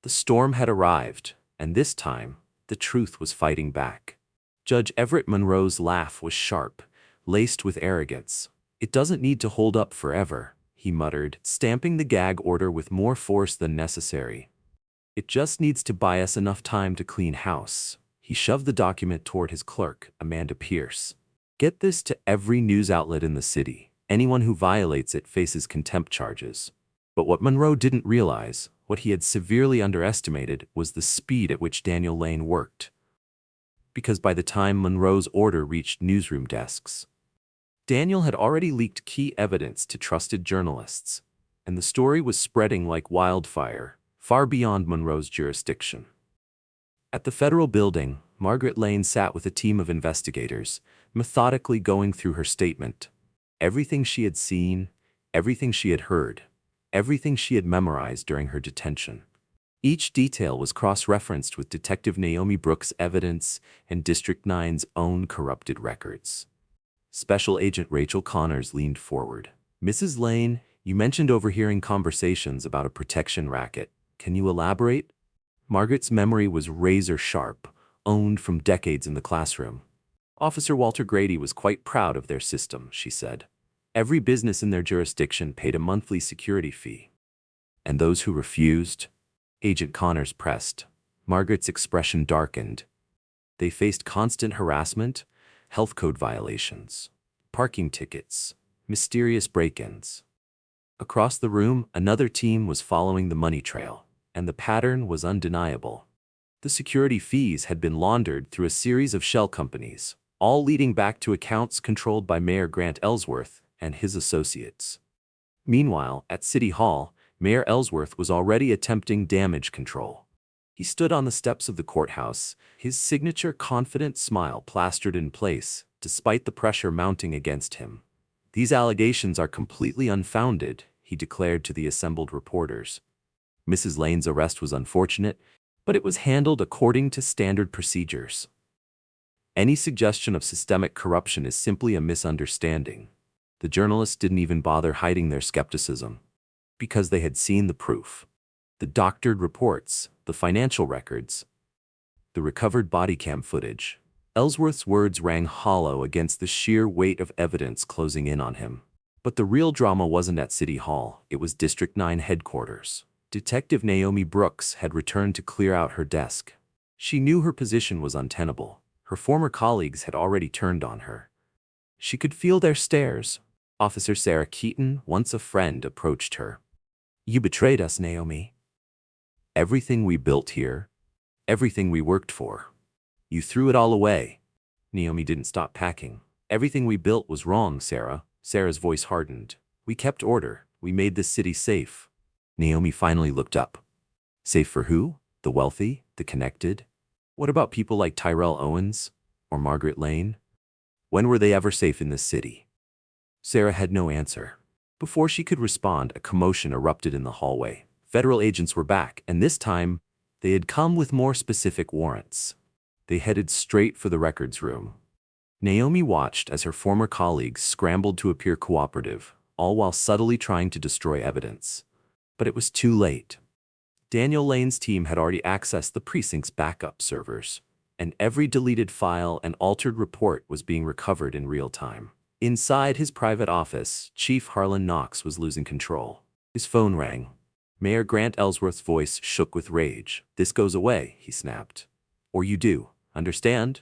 The storm had arrived, and this time, the truth was fighting back. Judge Everett Monroe's laugh was sharp, laced with arrogance. "It doesn't need to hold up forever," he muttered, stamping the gag order with more force than necessary. "It just needs to buy us enough time to clean house." He shoved the document toward his clerk, Amanda Pierce. "Get this to every news outlet in the city. Anyone who violates it faces contempt charges." But what Monroe didn't realize, what he had severely underestimated, was the speed at which Daniel Lane worked. Because by the time Monroe's order reached newsroom desks, Daniel had already leaked key evidence to trusted journalists, and the story was spreading like wildfire, far beyond Monroe's jurisdiction. At the federal building, Margaret Lane sat with a team of investigators, methodically going through her statement. Everything she had seen, everything she had heard, everything she had memorized during her detention. Each detail was cross-referenced with Detective Naomi Brooks' evidence and District 9's own corrupted records. Special Agent Rachel Connors leaned forward. "Mrs. Lane, you mentioned overhearing conversations about a protection racket. Can you elaborate?" Margaret's memory was razor-sharp, owned from decades in the classroom. "Officer Walter Grady was quite proud of their system," she said. "Every business in their jurisdiction paid a monthly security fee. And those who refused?" Agent Connors pressed. Margaret's expression darkened. "They faced constant harassment, health code violations, parking tickets, mysterious break-ins." Across the room, another team was following the money trail, and the pattern was undeniable. The security fees had been laundered through a series of shell companies, all leading back to accounts controlled by Mayor Grant Ellsworth and his associates. Meanwhile, at City Hall, Mayor Ellsworth was already attempting damage control. He stood on the steps of the courthouse, his signature confident smile plastered in place, despite the pressure mounting against him. "These allegations are completely unfounded," he declared to the assembled reporters. Mrs. Lane's arrest was unfortunate, but it was handled according to standard procedures. Any suggestion of systemic corruption is simply a misunderstanding. The journalists didn't even bother hiding their skepticism, because they had seen the proof. The doctored reports, the financial records, the recovered body cam footage. Ellsworth's words rang hollow against the sheer weight of evidence closing in on him. But the real drama wasn't at City Hall, it was District 9 headquarters. Detective Naomi Brooks had returned to clear out her desk. She knew her position was untenable. Her former colleagues had already turned on her. She could feel their stares. Officer Sarah Keaton, once a friend, approached her. "You betrayed us, Naomi. Everything we built here, everything we worked for. You threw it all away." Naomi didn't stop packing. "Everything we built was wrong, Sarah." Sarah's voice hardened. "We kept order. We made this city safe." Naomi finally looked up. Safe for who? The wealthy? The connected? What about people like Tyrell Owens or Margaret Lane? When were they ever safe in this city? Sarah had no answer. Before she could respond, a commotion erupted in the hallway. Federal agents were back, and this time, they had come with more specific warrants. They headed straight for the records room. Naomi watched as her former colleagues scrambled to appear cooperative, all while subtly trying to destroy evidence. But it was too late. Daniel Lane's team had already accessed the precinct's backup servers, and every deleted file and altered report was being recovered in real time. Inside his private office, Chief Harlan Knox was losing control. His phone rang. Mayor Grant Ellsworth's voice shook with rage. "This goes away," he snapped. "Or you do, understand?"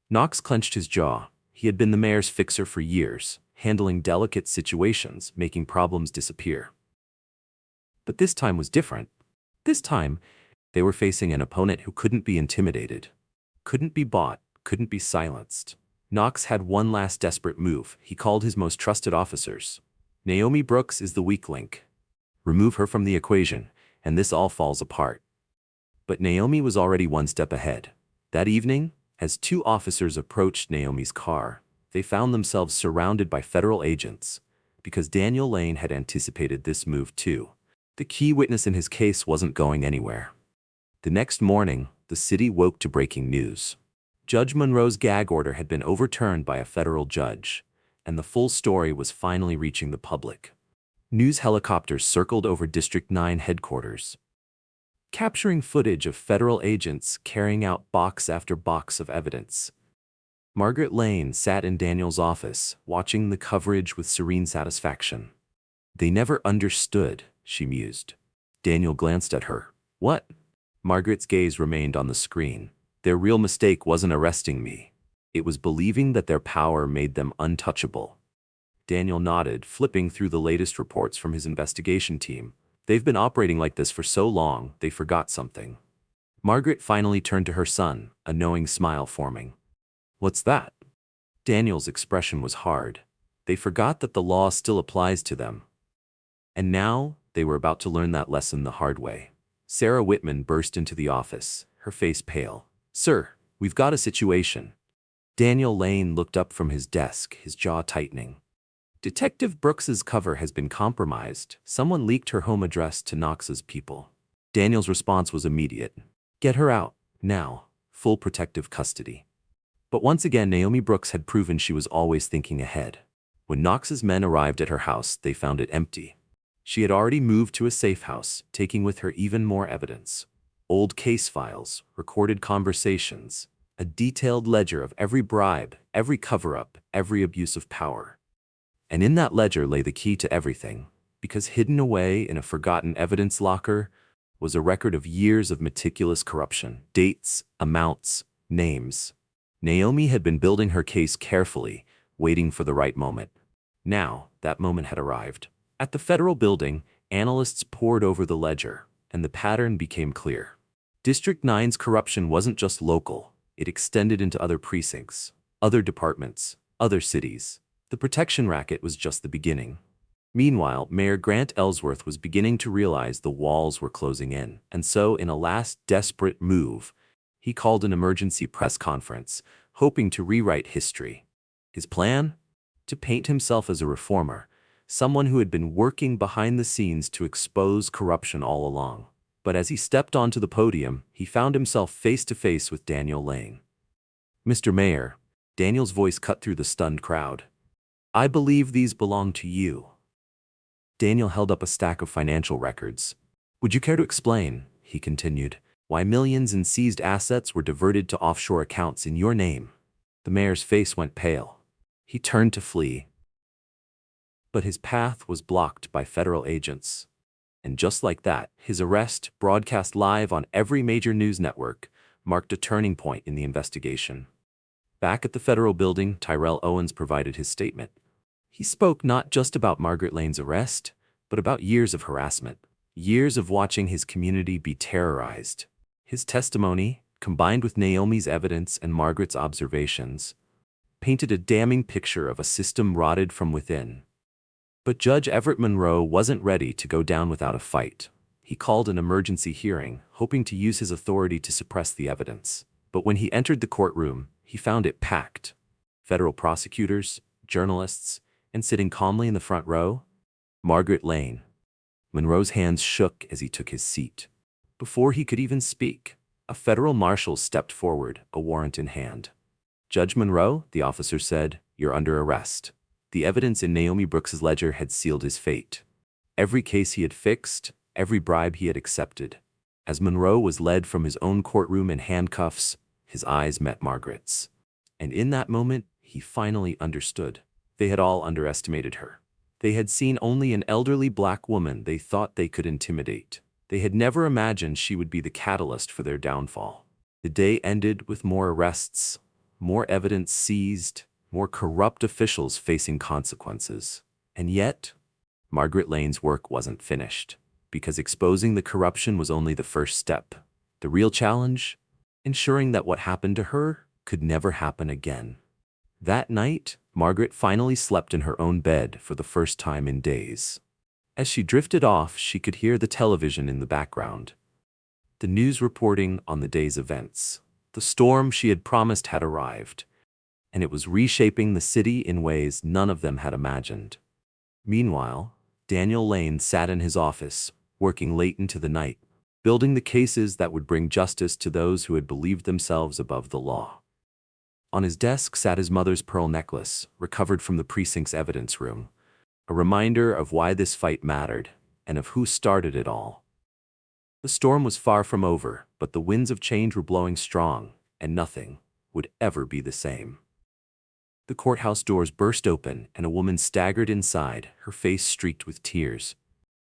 Knox clenched his jaw. He had been the mayor's fixer for years, handling delicate situations, making problems disappear. But this time was different. This time, they were facing an opponent who couldn't be intimidated, couldn't be bought, couldn't be silenced. Knox had one last desperate move. He called his most trusted officers. "Naomi Brooks is the weak link. Remove her from the equation, and this all falls apart." But Naomi was already one step ahead. That evening, as two officers approached Naomi's car, they found themselves surrounded by federal agents, because Daniel Lane had anticipated this move too. The key witness in his case wasn't going anywhere. The next morning, the city woke to breaking news. Judge Monroe's gag order had been overturned by a federal judge, and the full story was finally reaching the public. News helicopters circled over District 9 headquarters, capturing footage of federal agents carrying out box after box of evidence. Margaret Lane sat in Daniel's office, watching the coverage with serene satisfaction. "They never understood," she mused. Daniel glanced at her. "What?" Margaret's gaze remained on the screen. "Their real mistake wasn't arresting me. It was believing that their power made them untouchable." Daniel nodded, flipping through the latest reports from his investigation team. "They've been operating like this for so long, they forgot something." Margaret finally turned to her son, a knowing smile forming. "What's that?" Daniel's expression was hard. They forgot that the law still applies to them. And now, they were about to learn that lesson the hard way. Sarah Whitman burst into the office, her face pale. "Sir, we've got a situation." Daniel Lane looked up from his desk, his jaw tightening. "Detective Brooks's cover has been compromised. Someone leaked her home address to Knox's people." Daniel's response was immediate. "Get her out, now. Full protective custody." But once again, Naomi Brooks had proven she was always thinking ahead. When Knox's men arrived at her house, they found it empty. She had already moved to a safe house, taking with her even more evidence. Old case files, recorded conversations, a detailed ledger of every bribe, every cover-up, every abuse of power. And in that ledger lay the key to everything, because hidden away in a forgotten evidence locker was a record of years of meticulous corruption, dates, amounts, names. Naomi had been building her case carefully, waiting for the right moment. Now, that moment had arrived. At the federal building, analysts pored over the ledger, and the pattern became clear. District 9's corruption wasn't just local, it extended into other precincts, other departments, other cities. The protection racket was just the beginning. Meanwhile, Mayor Grant Ellsworth was beginning to realize the walls were closing in, and so, in a last desperate move, he called an emergency press conference, hoping to rewrite history. His plan? To paint himself as a reformer, someone who had been working behind the scenes to expose corruption all along. But as he stepped onto the podium, he found himself face to face with Daniel Lane. "Mr. Mayor," Daniel's voice cut through the stunned crowd, "I believe these belong to you." Daniel held up a stack of financial records. "Would you care to explain," he continued, "why millions in seized assets were diverted to offshore accounts in your name?" The mayor's face went pale. He turned to flee. But his path was blocked by federal agents. And just like that, his arrest, broadcast live on every major news network, marked a turning point in the investigation. Back at the federal building, Tyrell Owens provided his statement. He spoke not just about Margaret Lane's arrest, but about years of harassment, years of watching his community be terrorized. His testimony, combined with Naomi's evidence and Margaret's observations, painted a damning picture of a system rotted from within. But Judge Everett Monroe wasn't ready to go down without a fight. He called an emergency hearing, hoping to use his authority to suppress the evidence. But when he entered the courtroom, he found it packed. Federal prosecutors, journalists, and sitting calmly in the front row, Margaret Lane. Monroe's hands shook as he took his seat. Before he could even speak, a federal marshal stepped forward, a warrant in hand. "Judge Monroe," the officer said, "you're under arrest." The evidence in Naomi Brooks's ledger had sealed his fate. Every case he had fixed, every bribe he had accepted. As Monroe was led from his own courtroom in handcuffs, his eyes met Margaret's. And in that moment, he finally understood. They had all underestimated her. They had seen only an elderly black woman they thought they could intimidate. They had never imagined she would be the catalyst for their downfall. The day ended with more arrests, more evidence seized, more corrupt officials facing consequences. And yet, Margaret Lane's work wasn't finished, because exposing the corruption was only the first step. The real challenge? Ensuring that what happened to her could never happen again. That night, Margaret finally slept in her own bed for the first time in days. As she drifted off, she could hear the television in the background. The news reporting on the day's events. The storm she had promised had arrived, and it was reshaping the city in ways none of them had imagined. Meanwhile, Daniel Lane sat in his office, working late into the night, building the cases that would bring justice to those who had believed themselves above the law. On his desk sat his mother's pearl necklace, recovered from the precinct's evidence room, a reminder of why this fight mattered and of who started it all. The storm was far from over, but the winds of change were blowing strong, and nothing would ever be the same. The courthouse doors burst open, and a woman staggered inside, her face streaked with tears.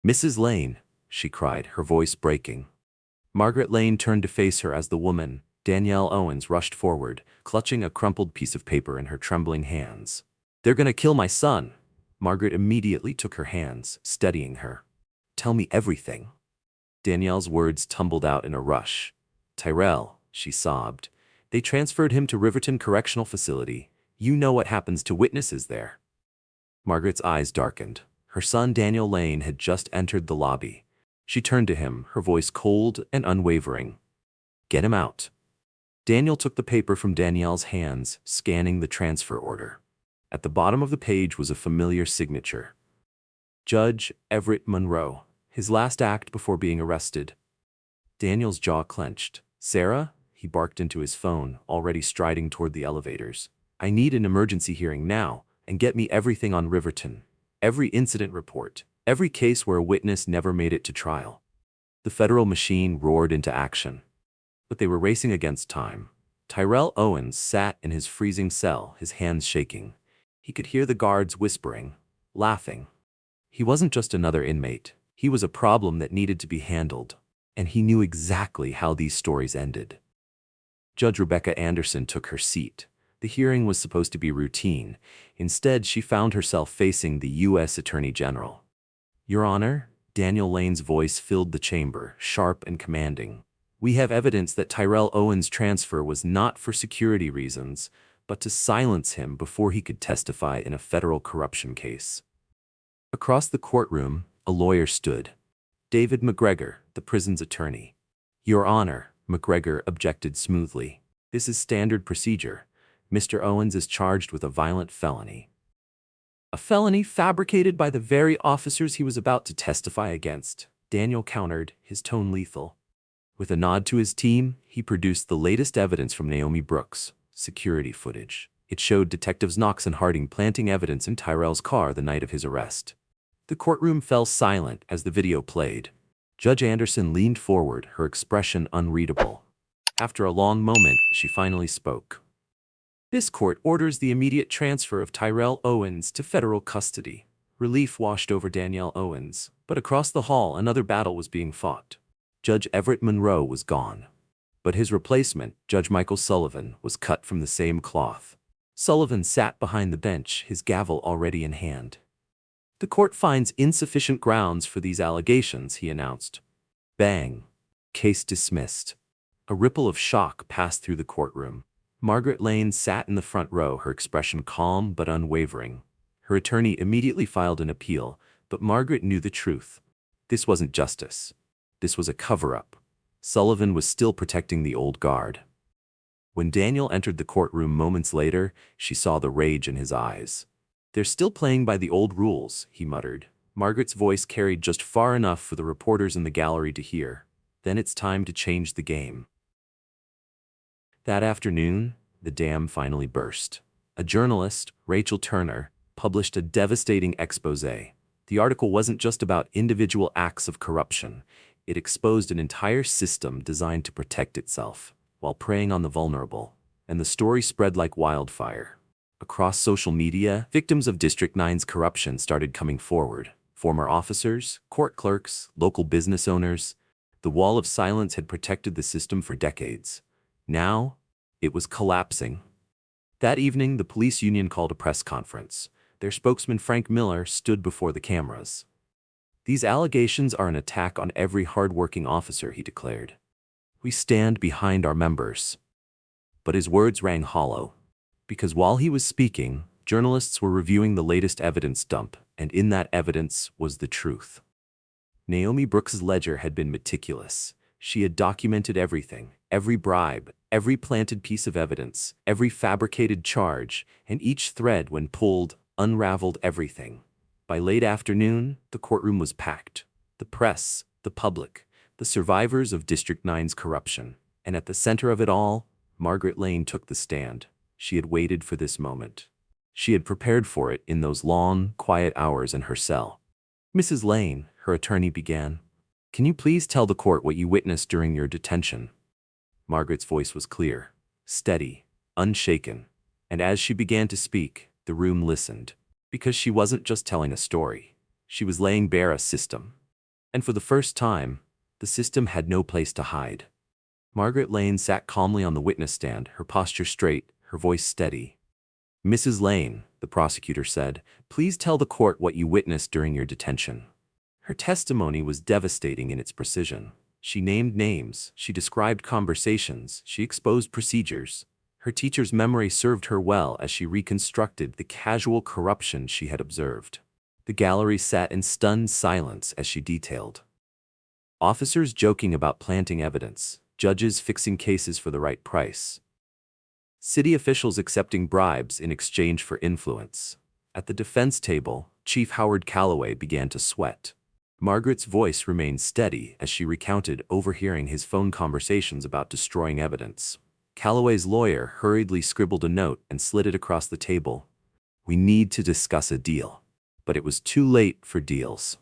"Mrs. Lane," she cried, her voice breaking. Margaret Lane turned to face her as the woman, Danielle Owens, rushed forward, clutching a crumpled piece of paper in her trembling hands. "They're gonna kill my son." Margaret immediately took her hands, steadying her. "Tell me everything." Danielle's words tumbled out in a rush. "Tyrell," she sobbed. "They transferred him to Riverton Correctional Facility. You know what happens to witnesses there." Margaret's eyes darkened. Her son Daniel Lane had just entered the lobby. She turned to him, her voice cold and unwavering. "Get him out." Daniel took the paper from Danielle's hands, scanning the transfer order. At the bottom of the page was a familiar signature. Judge Everett Monroe, his last act before being arrested. Daniel's jaw clenched. "Sarah?" He barked into his phone, already striding toward the elevators. "I need an emergency hearing now, and get me everything on Riverton. Every incident report. Every case where a witness never made it to trial." The federal machine roared into action. But they were racing against time. Tyrell Owens sat in his freezing cell, his hands shaking. He could hear the guards whispering, laughing. He wasn't just another inmate. He was a problem that needed to be handled. And he knew exactly how these stories ended. Judge Rebecca Anderson took her seat. The hearing was supposed to be routine. Instead, she found herself facing the U.S. Attorney General. "Your Honor," Daniel Lane's voice filled the chamber, sharp and commanding. "We have evidence that Tyrell Owens' transfer was not for security reasons, but to silence him before he could testify in a federal corruption case." Across the courtroom, a lawyer stood. David McGregor, the prison's attorney. "Your Honor," McGregor objected smoothly. "This is standard procedure. Mr. Owens is charged with a violent felony." "A felony fabricated by the very officers he was about to testify against," Daniel countered, his tone lethal. With a nod to his team, he produced the latest evidence from Naomi Brooks, security footage. It showed Detectives Knox and Harding planting evidence in Tyrell's car the night of his arrest. The courtroom fell silent as the video played. Judge Anderson leaned forward, her expression unreadable. After a long moment, she finally spoke. "This court orders the immediate transfer of Tyrell Owens to federal custody." Relief washed over Danielle Owens, but across the hall another battle was being fought. Judge Everett Monroe was gone. But his replacement, Judge Michael Sullivan, was cut from the same cloth. Sullivan sat behind the bench, his gavel already in hand. "The court finds insufficient grounds for these allegations," he announced. Bang. Case dismissed. A ripple of shock passed through the courtroom. Margaret Lane sat in the front row, her expression calm but unwavering. Her attorney immediately filed an appeal, but Margaret knew the truth. This wasn't justice. This was a cover-up. Sullivan was still protecting the old guard. When Daniel entered the courtroom moments later, she saw the rage in his eyes. "They're still playing by the old rules," he muttered. Margaret's voice carried just far enough for the reporters in the gallery to hear. "Then it's time to change the game." That afternoon, the dam finally burst. A journalist, Rachel Turner, published a devastating exposé. The article wasn't just about individual acts of corruption. It exposed an entire system designed to protect itself, while preying on the vulnerable. And the story spread like wildfire. Across social media, victims of District 9's corruption started coming forward. Former officers, court clerks, local business owners. The wall of silence had protected the system for decades. Now, it was collapsing. That evening, the police union called a press conference. Their spokesman, Frank Miller, stood before the cameras. "These allegations are an attack on every hard-working officer," he declared. "We stand behind our members." But his words rang hollow. Because while he was speaking, journalists were reviewing the latest evidence dump, and in that evidence was the truth. Naomi Brooks' ledger had been meticulous. She had documented everything, every bribe, every planted piece of evidence, every fabricated charge, and each thread, when pulled, unraveled everything. By late afternoon, the courtroom was packed. The press, the public, the survivors of District 9's corruption. And at the center of it all, Margaret Lane took the stand. She had waited for this moment. She had prepared for it in those long, quiet hours in her cell. "Mrs. Lane," her attorney began, "can you please tell the court what you witnessed during your detention?" Margaret's voice was clear, steady, unshaken. And as she began to speak, the room listened. Because she wasn't just telling a story. She was laying bare a system. And for the first time, the system had no place to hide. Margaret Lane sat calmly on the witness stand, her posture straight, her voice steady. "Mrs. Lane," the prosecutor said, "please tell the court what you witnessed during your detention." Her testimony was devastating in its precision. She named names, she described conversations, she exposed procedures. Her teacher's memory served her well as she reconstructed the casual corruption she had observed. The gallery sat in stunned silence as she detailed. Officers joking about planting evidence, judges fixing cases for the right price, city officials accepting bribes in exchange for influence. At the defense table, Chief Howard Calloway began to sweat. Margaret's voice remained steady as she recounted overhearing his phone conversations about destroying evidence. Calloway's lawyer hurriedly scribbled a note and slid it across the table. "We need to discuss a deal." But it was too late for deals.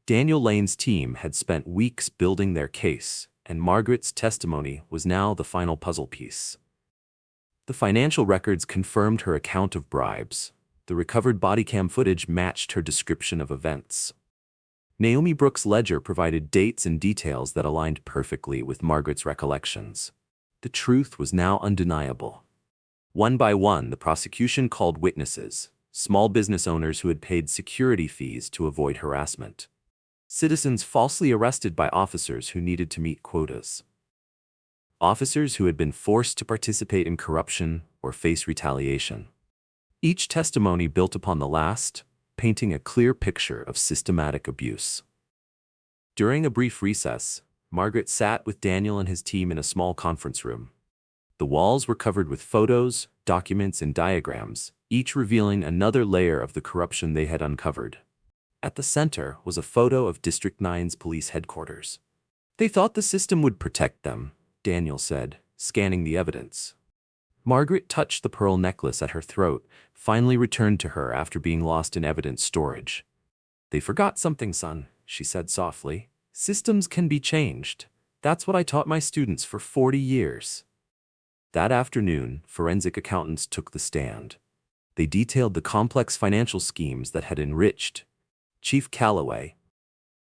Daniel Lane's team had spent weeks building their case, and Margaret's testimony was now the final puzzle piece. The financial records confirmed her account of bribes. The recovered body cam footage matched her description of events. Naomi Brooks' ledger provided dates and details that aligned perfectly with Margaret's recollections. The truth was now undeniable. One by one, the prosecution called witnesses, small business owners who had paid security fees to avoid harassment, citizens falsely arrested by officers who needed to meet quotas, officers who had been forced to participate in corruption or face retaliation. Each testimony built upon the last, painting a clear picture of systematic abuse. During a brief recess, Margaret sat with Daniel and his team in a small conference room. The walls were covered with photos, documents, and diagrams, each revealing another layer of the corruption they had uncovered. At the center was a photo of District 9's police headquarters. "They thought the system would protect them," Daniel said, scanning the evidence. Margaret touched the pearl necklace at her throat, finally returned to her after being lost in evidence storage. "They forgot something, son," she said softly. "Systems can be changed. That's what I taught my students for 40 years. That afternoon, forensic accountants took the stand. They detailed the complex financial schemes that had enriched Chief Calloway,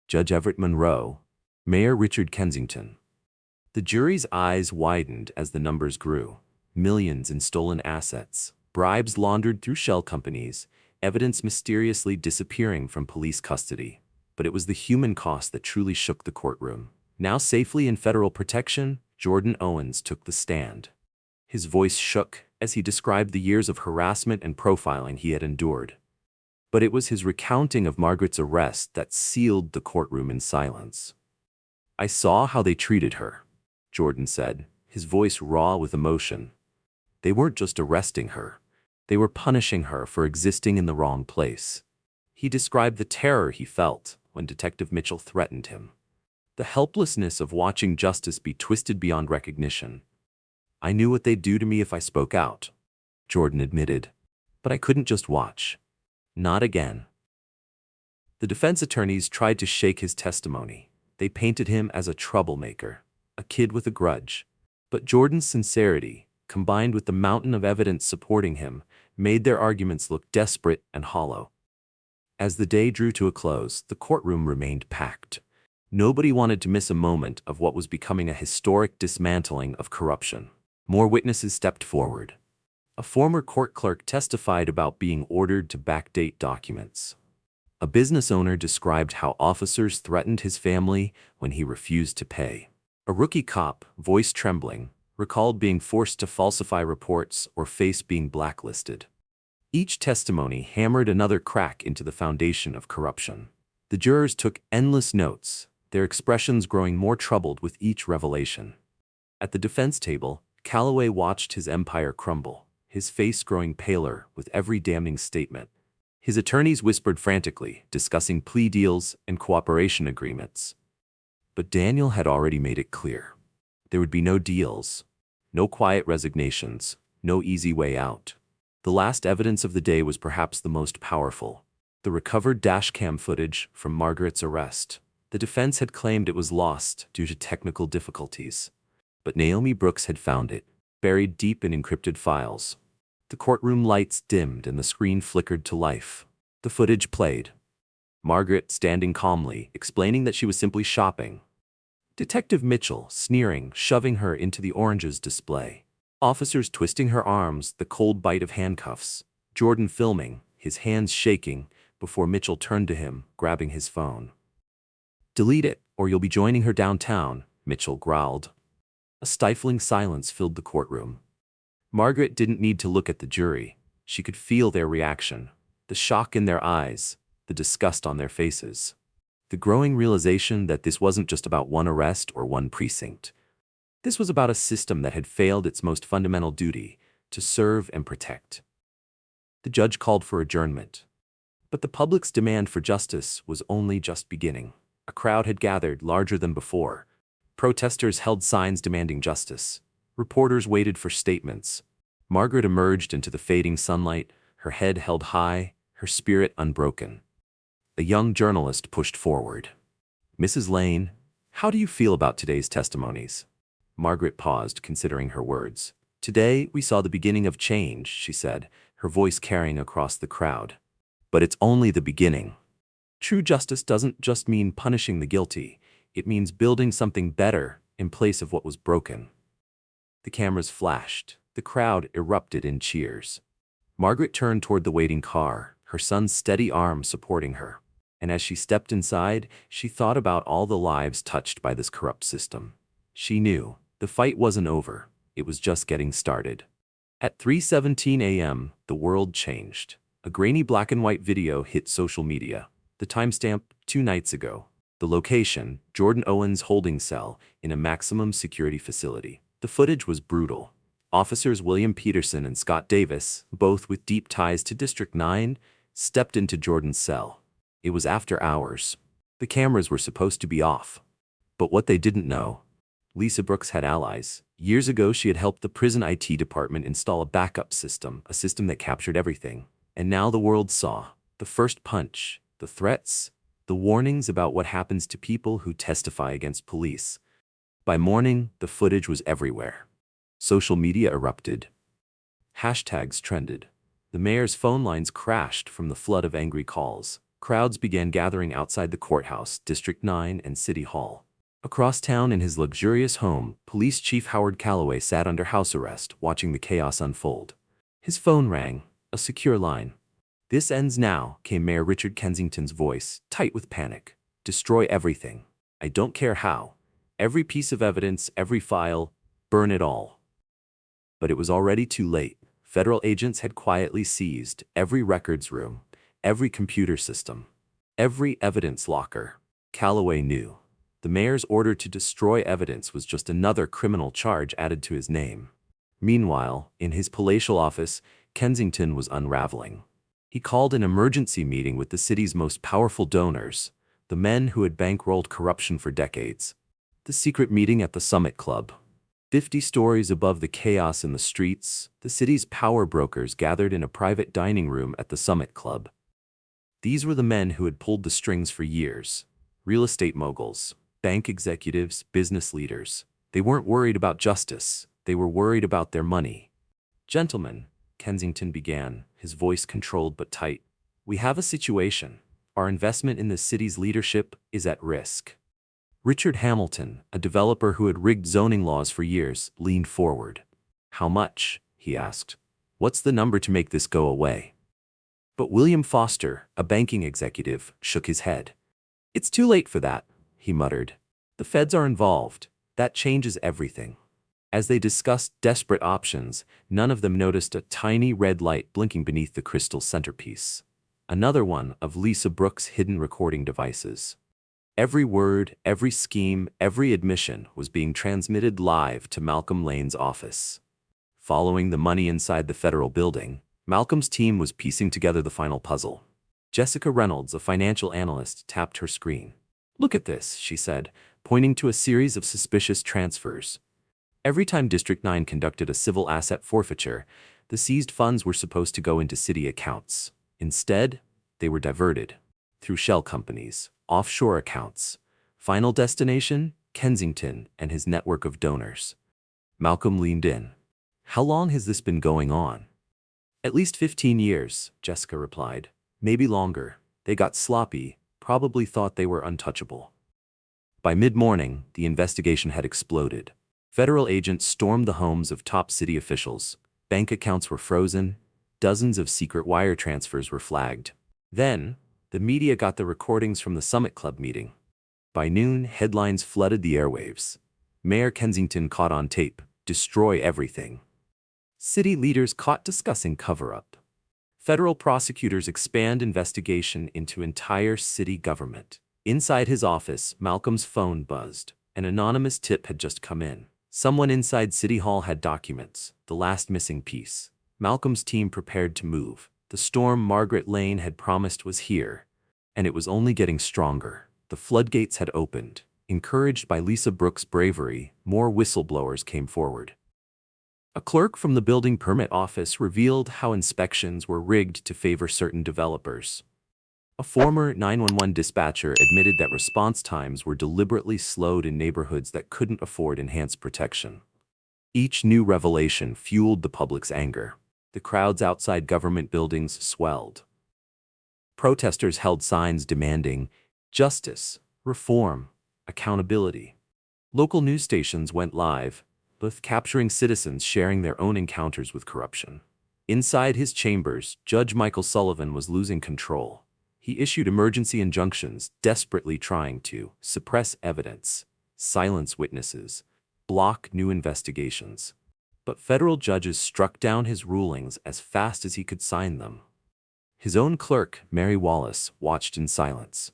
Judge Everett Monroe, Mayor Richard Kensington. The jury's eyes widened as the numbers grew. Millions in stolen assets, bribes laundered through shell companies, evidence mysteriously disappearing from police custody. But it was the human cost that truly shook the courtroom. Now safely in federal protection, Jordan Owens took the stand. His voice shook as he described the years of harassment and profiling he had endured. But it was his recounting of Margaret's arrest that sealed the courtroom in silence. "I saw how they treated her," Jordan said, his voice raw with emotion. "They weren't just arresting her. They were punishing her for existing in the wrong place." He described the terror he felt when Detective Mitchell threatened him. The helplessness of watching justice be twisted beyond recognition. "I knew what they'd do to me if I spoke out," Jordan admitted. "But I couldn't just watch. Not again." The defense attorneys tried to shake his testimony. They painted him as a troublemaker, a kid with a grudge. But Jordan's sincerity, combined with the mountain of evidence supporting him, made their arguments look desperate and hollow. As the day drew to a close, the courtroom remained packed. Nobody wanted to miss a moment of what was becoming a historic dismantling of corruption. More witnesses stepped forward. A former court clerk testified about being ordered to backdate documents. A business owner described how officers threatened his family when he refused to pay. A rookie cop, voice trembling, recalled being forced to falsify reports or face being blacklisted. Each testimony hammered another crack into the foundation of corruption. The jurors took endless notes, their expressions growing more troubled with each revelation. At the defense table, Calloway watched his empire crumble, his face growing paler with every damning statement. His attorneys whispered frantically, discussing plea deals and cooperation agreements. But Daniel had already made it clear. There would be no deals, no quiet resignations, no easy way out. The last evidence of the day was perhaps the most powerful. The recovered dashcam footage from Margaret's arrest. The defense had claimed it was lost due to technical difficulties. But Naomi Brooks had found it, buried deep in encrypted files. The courtroom lights dimmed and the screen flickered to life. The footage played. Margaret standing calmly, explaining that she was simply shopping. Detective Mitchell sneering, shoving her into the oranges display. Officers twisting her arms, the cold bite of handcuffs. Jordan filming, his hands shaking, before Mitchell turned to him, grabbing his phone. "Delete it, or you'll be joining her downtown," Mitchell growled. A stifling silence filled the courtroom. Margaret didn't need to look at the jury. She could feel their reaction, the shock in their eyes, the disgust on their faces. The growing realization that this wasn't just about one arrest or one precinct. This was about a system that had failed its most fundamental duty, to serve and protect. The judge called for adjournment. But the public's demand for justice was only just beginning. A crowd had gathered, larger than before. Protesters held signs demanding justice. Reporters waited for statements. Margaret emerged into the fading sunlight, her head held high, her spirit unbroken. A young journalist pushed forward. "Mrs. Lane, how do you feel about today's testimonies?" Margaret paused, considering her words. "Today, we saw the beginning of change," she said, her voice carrying across the crowd. "But it's only the beginning. True justice doesn't just mean punishing the guilty. It means building something better in place of what was broken." The cameras flashed. The crowd erupted in cheers. Margaret turned toward the waiting car, her son's steady arm supporting her. And as she stepped inside, she thought about all the lives touched by this corrupt system. She knew the fight wasn't over. It was just getting started. At 3:17 a.m., the world changed. A grainy black and white video hit social media. The timestamp, 2 nights ago. The location, Jordan Owen's holding cell in a maximum security facility. The footage was brutal. Officers William Peterson and Scott Davis, both with deep ties to District 9, stepped into Jordan's cell. It was after hours. The cameras were supposed to be off. But what they didn't know, Lisa Brooks had allies. Years ago, she had helped the prison IT department install a backup system, a system that captured everything. And now the world saw the first punch, the threats, the warnings about what happens to people who testify against police. By morning, the footage was everywhere. Social media erupted. Hashtags trended. The mayor's phone lines crashed from the flood of angry calls. Crowds began gathering outside the courthouse, District 9, and City Hall. Across town in his luxurious home, Police Chief Howard Calloway sat under house arrest, watching the chaos unfold. His phone rang, a secure line. "This ends now," came Mayor Richard Kensington's voice, tight with panic. "Destroy everything. I don't care how. Every piece of evidence, every file, burn it all." But it was already too late. Federal agents had quietly seized every records room, every computer system, every evidence locker. Calloway knew. The mayor's order to destroy evidence was just another criminal charge added to his name. Meanwhile, in his palatial office, Kensington was unraveling. He called an emergency meeting with the city's most powerful donors, the men who had bankrolled corruption for decades. The secret meeting at the Summit Club. 50 stories above the chaos in the streets, the city's power brokers gathered in a private dining room at the Summit Club. These were the men who had pulled the strings for years. Real estate moguls, bank executives, business leaders. They weren't worried about justice. They were worried about their money. "Gentlemen," Kensington began, his voice controlled but tight, "we have a situation. Our investment in the city's leadership is at risk." Richard Hamilton, a developer who had rigged zoning laws for years, leaned forward. "How much?" he asked. "What's the number to make this go away?" But William Foster, a banking executive, shook his head. "It's too late for that," he muttered. "The feds are involved. That changes everything." As they discussed desperate options, none of them noticed a tiny red light blinking beneath the crystal centerpiece. Another one of Lisa Brooks' hidden recording devices. Every word, every scheme, every admission was being transmitted live to Malcolm Lane's office. Following the money inside the federal building, Malcolm's team was piecing together the final puzzle. Jessica Reynolds, a financial analyst, tapped her screen. "Look at this," she said, pointing to a series of suspicious transfers. Every time District 9 conducted a civil asset forfeiture, the seized funds were supposed to go into city accounts. Instead, they were diverted through shell companies, offshore accounts. Final destination, Kensington and his network of donors. Malcolm leaned in. "How long has this been going on?" "At least 15 years, Jessica replied. "Maybe longer. They got sloppy, probably thought they were untouchable." By mid-morning, the investigation had exploded. Federal agents stormed the homes of top city officials. Bank accounts were frozen. Dozens of secret wire transfers were flagged. Then, the media got the recordings from the Summit Club meeting. By noon, headlines flooded the airwaves. Mayor Kensington caught on tape, "Destroy everything." City leaders caught discussing cover-up. Federal prosecutors expand investigation into entire city government. Inside his office, Malcolm's phone buzzed. An anonymous tip had just come in. Someone inside City Hall had documents, the last missing piece. Malcolm's team prepared to move. The storm Margaret Lane had promised was here, and it was only getting stronger. The floodgates had opened. Encouraged by Lisa Brooks' bravery, more whistleblowers came forward. A clerk from the building permit office revealed how inspections were rigged to favor certain developers. A former 911 dispatcher admitted that response times were deliberately slowed in neighborhoods that couldn't afford enhanced protection. Each new revelation fueled the public's anger. The crowds outside government buildings swelled. Protesters held signs demanding justice, reform, accountability. Local news stations went live, with capturing citizens sharing their own encounters with corruption. Inside his chambers, Judge Michael Sullivan was losing control. He issued emergency injunctions, desperately trying to suppress evidence, silence witnesses, block new investigations. But federal judges struck down his rulings as fast as he could sign them. His own clerk, Mary Wallace, watched in silence.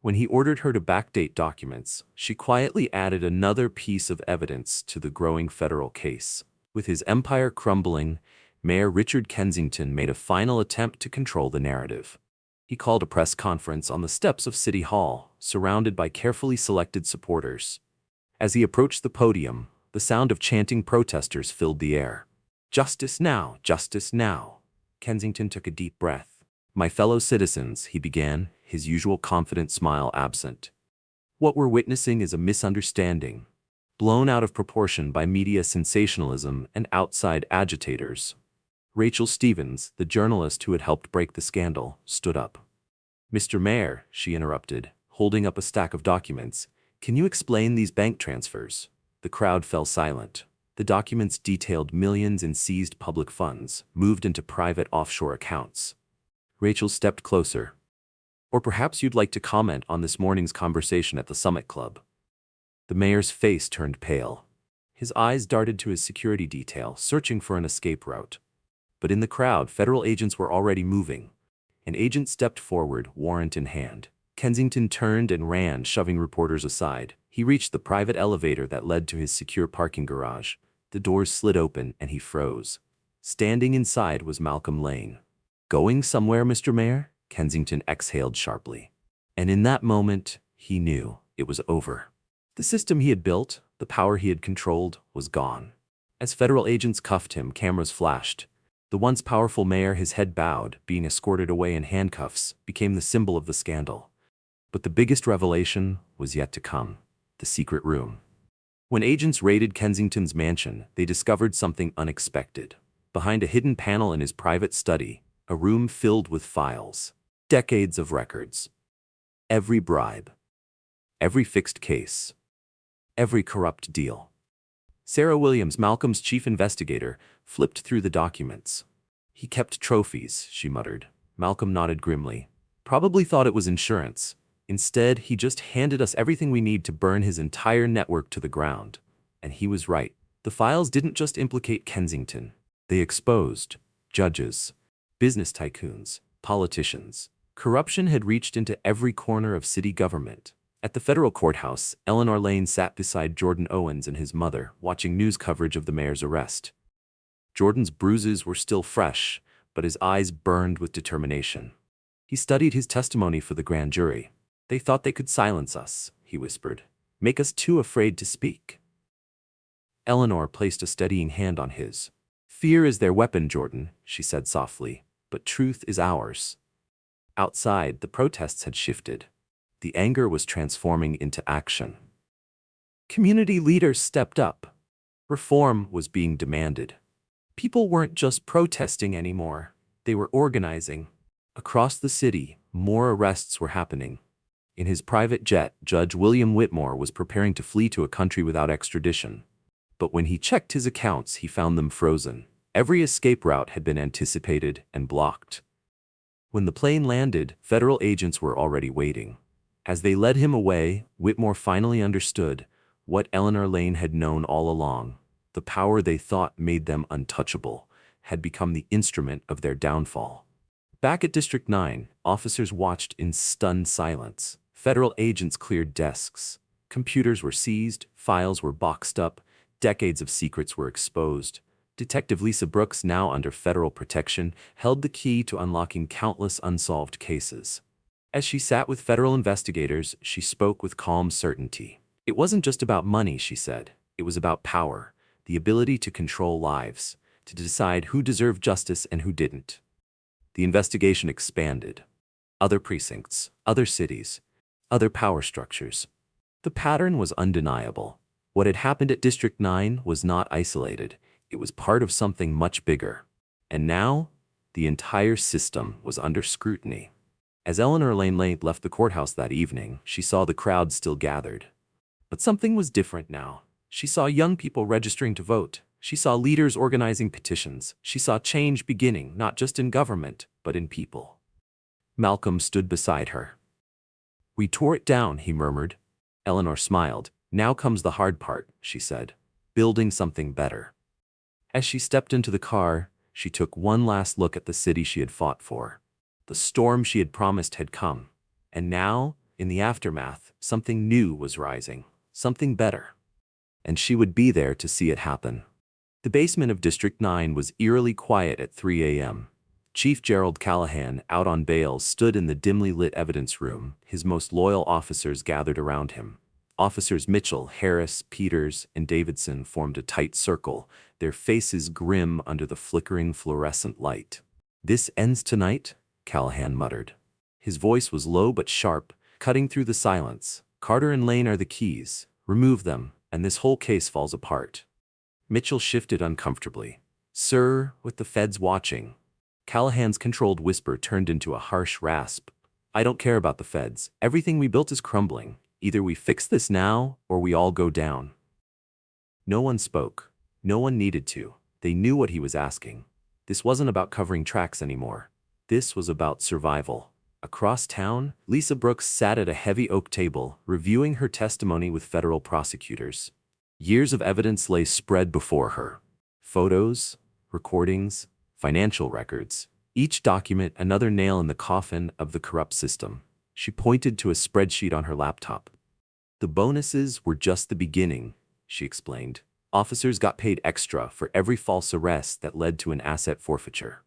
When he ordered her to backdate documents, she quietly added another piece of evidence to the growing federal case. With his empire crumbling, Mayor Richard Kensington made a final attempt to control the narrative. He called a press conference on the steps of City Hall, surrounded by carefully selected supporters. As he approached the podium, the sound of chanting protesters filled the air. "Justice now! Justice now!" Kensington took a deep breath. "My fellow citizens," he began, his usual confident smile absent. "What we're witnessing is a misunderstanding, blown out of proportion by media sensationalism and outside agitators." Rachel Stevens, the journalist who had helped break the scandal, stood up. "Mr. Mayor," she interrupted, holding up a stack of documents, "can you explain these bank transfers?" The crowd fell silent. The documents detailed millions in seized public funds, moved into private offshore accounts. Rachel stepped closer. "Or perhaps you'd like to comment on this morning's conversation at the Summit Club." The mayor's face turned pale. His eyes darted to his security detail, searching for an escape route. But in the crowd, federal agents were already moving. An agent stepped forward, warrant in hand. Kensington turned and ran, shoving reporters aside. He reached the private elevator that led to his secure parking garage. The doors slid open and he froze. Standing inside was Malcolm Lane. "Going somewhere, Mr. Mayor?" Kensington exhaled sharply. And in that moment, he knew it was over. The system he had built, the power he had controlled, was gone. As federal agents cuffed him, cameras flashed. The once powerful mayor, his head bowed, being escorted away in handcuffs, became the symbol of the scandal. But the biggest revelation was yet to come: the secret room. When agents raided Kensington's mansion, they discovered something unexpected. Behind a hidden panel in his private study, a room filled with files, decades of records. Every bribe, every fixed case, every corrupt deal. Sarah Williams, Malcolm's chief investigator, flipped through the documents. "He kept trophies," she muttered. Malcolm nodded grimly. "Probably thought it was insurance. Instead, he just handed us everything we need to burn his entire network to the ground." And he was right. The files didn't just implicate Kensington. They exposed judges, business tycoons, politicians. Corruption had reached into every corner of city government. At the federal courthouse, Eleanor Lane sat beside Jordan Owens and his mother, watching news coverage of the mayor's arrest. Jordan's bruises were still fresh, but his eyes burned with determination. He studied his testimony for the grand jury. "They thought they could silence us," he whispered, "make us too afraid to speak." Eleanor placed a steadying hand on his. "Fear is their weapon, Jordan," she said softly, "but truth is ours." Outside, the protests had shifted. The anger was transforming into action. Community leaders stepped up. Reform was being demanded. People weren't just protesting anymore. They were organizing. Across the city, more arrests were happening. In his private jet, Judge William Whitmore was preparing to flee to a country without extradition. But when he checked his accounts, he found them frozen. Every escape route had been anticipated and blocked. When the plane landed, federal agents were already waiting. As they led him away, Whitmore finally understood what Eleanor Lane had known all along. The power they thought made them untouchable had become the instrument of their downfall. Back at District 9, officers watched in stunned silence. Federal agents cleared desks. Computers were seized, files were boxed up, decades of secrets were exposed. Detective Lisa Brooks, now under federal protection, held the key to unlocking countless unsolved cases. As she sat with federal investigators, she spoke with calm certainty. It wasn't just about money, she said. It was about power, the ability to control lives, to decide who deserved justice and who didn't. The investigation expanded. Other precincts, other cities, other power structures. The pattern was undeniable. What had happened at District 9 was not isolated. It was part of something much bigger. And now, the entire system was under scrutiny. As Eleanor Lane left the courthouse that evening, she saw the crowd still gathered. But something was different now. She saw young people registering to vote. She saw leaders organizing petitions. She saw change beginning, not just in government, but in people. Malcolm stood beside her. "We tore it down," he murmured. Eleanor smiled. "Now comes the hard part," she said. "Building something better." As she stepped into the car, she took one last look at the city she had fought for. The storm she had promised had come. And now, in the aftermath, something new was rising. Something better. And she would be there to see it happen. The basement of District 9 was eerily quiet at 3 a.m. Chief Gerald Callahan, out on bail, stood in the dimly lit evidence room. His most loyal officers gathered around him. Officers Mitchell, Harris, Peters, and Davidson formed a tight circle, their faces grim under the flickering fluorescent light. "This ends tonight?" Callahan muttered. His voice was low but sharp, cutting through the silence. "Carter and Lane are the keys. Remove them, and this whole case falls apart." Mitchell shifted uncomfortably. "Sir, with the feds watching." Callahan's controlled whisper turned into a harsh rasp. "I don't care about the feds. Everything we built is crumbling. Either we fix this now, or we all go down." No one spoke. No one needed to. They knew what he was asking. This wasn't about covering tracks anymore. This was about survival. Across town, Lisa Brooks sat at a heavy oak table, reviewing her testimony with federal prosecutors. Years of evidence lay spread before her. Photos, recordings, financial records. Each document another nail in the coffin of the corrupt system. She pointed to a spreadsheet on her laptop. "The bonuses were just the beginning," she explained. "Officers got paid extra for every false arrest that led to an asset forfeiture."